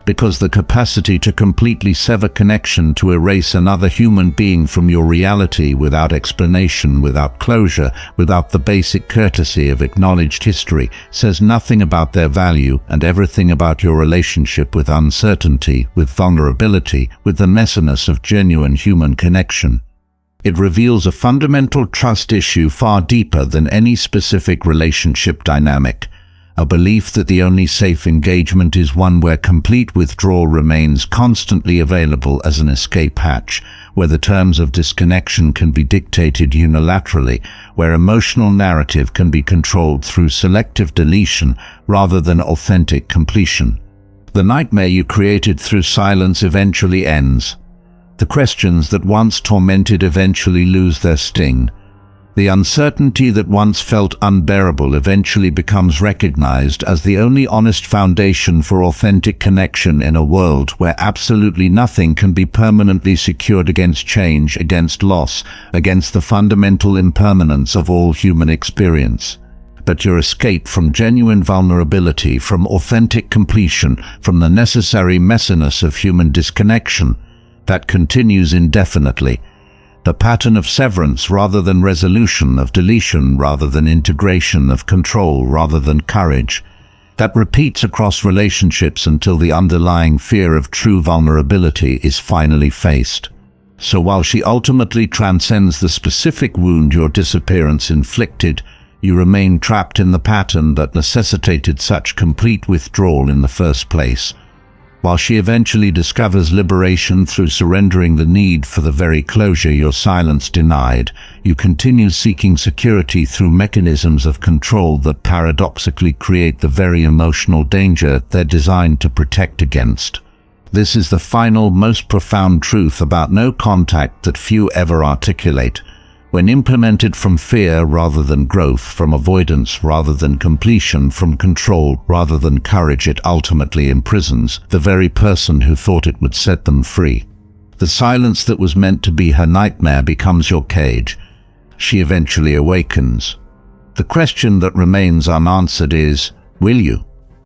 Because the capacity to completely sever connection, to erase another human being from your reality without explanation, without closure, without the basic courtesy of acknowledged history, says nothing about their value and everything about your relationship, with uncertainty, with vulnerability, with the messiness of genuine human connection. It reveals a fundamental trust issue far deeper than any specific relationship dynamic. A belief that the only safe engagement is one where complete withdrawal remains constantly available as an escape hatch, where the terms of disconnection can be dictated unilaterally, where emotional narrative can be controlled through selective deletion rather than authentic completion. The nightmare you created through silence eventually ends. The questions that once tormented eventually lose their sting. The uncertainty that once felt unbearable eventually becomes recognized as the only honest foundation for authentic connection in a world where absolutely nothing can be permanently secured against change, against loss, against the fundamental impermanence of all human experience. But your escape from genuine vulnerability, from authentic completion, from the necessary messiness of human disconnection, that continues indefinitely. The pattern of severance rather than resolution, of deletion rather than integration, of control rather than courage, that repeats across relationships until the underlying fear of true vulnerability is finally faced. So while she ultimately transcends the specific wound your disappearance inflicted, you remain trapped in the pattern that necessitated such complete withdrawal in the first place. While she eventually discovers liberation through surrendering the need for the very closure your silence denied, you continue seeking security through mechanisms of control that paradoxically create the very emotional danger they're designed to protect against. This is the final, most profound truth about no contact that few ever articulate. When implemented from fear rather than growth, from avoidance rather than completion, from control rather than courage, it ultimately imprisons the very person who thought it would set them free. The silence that was meant to be her nightmare becomes your cage. She eventually awakens. The question that remains unanswered is, will you?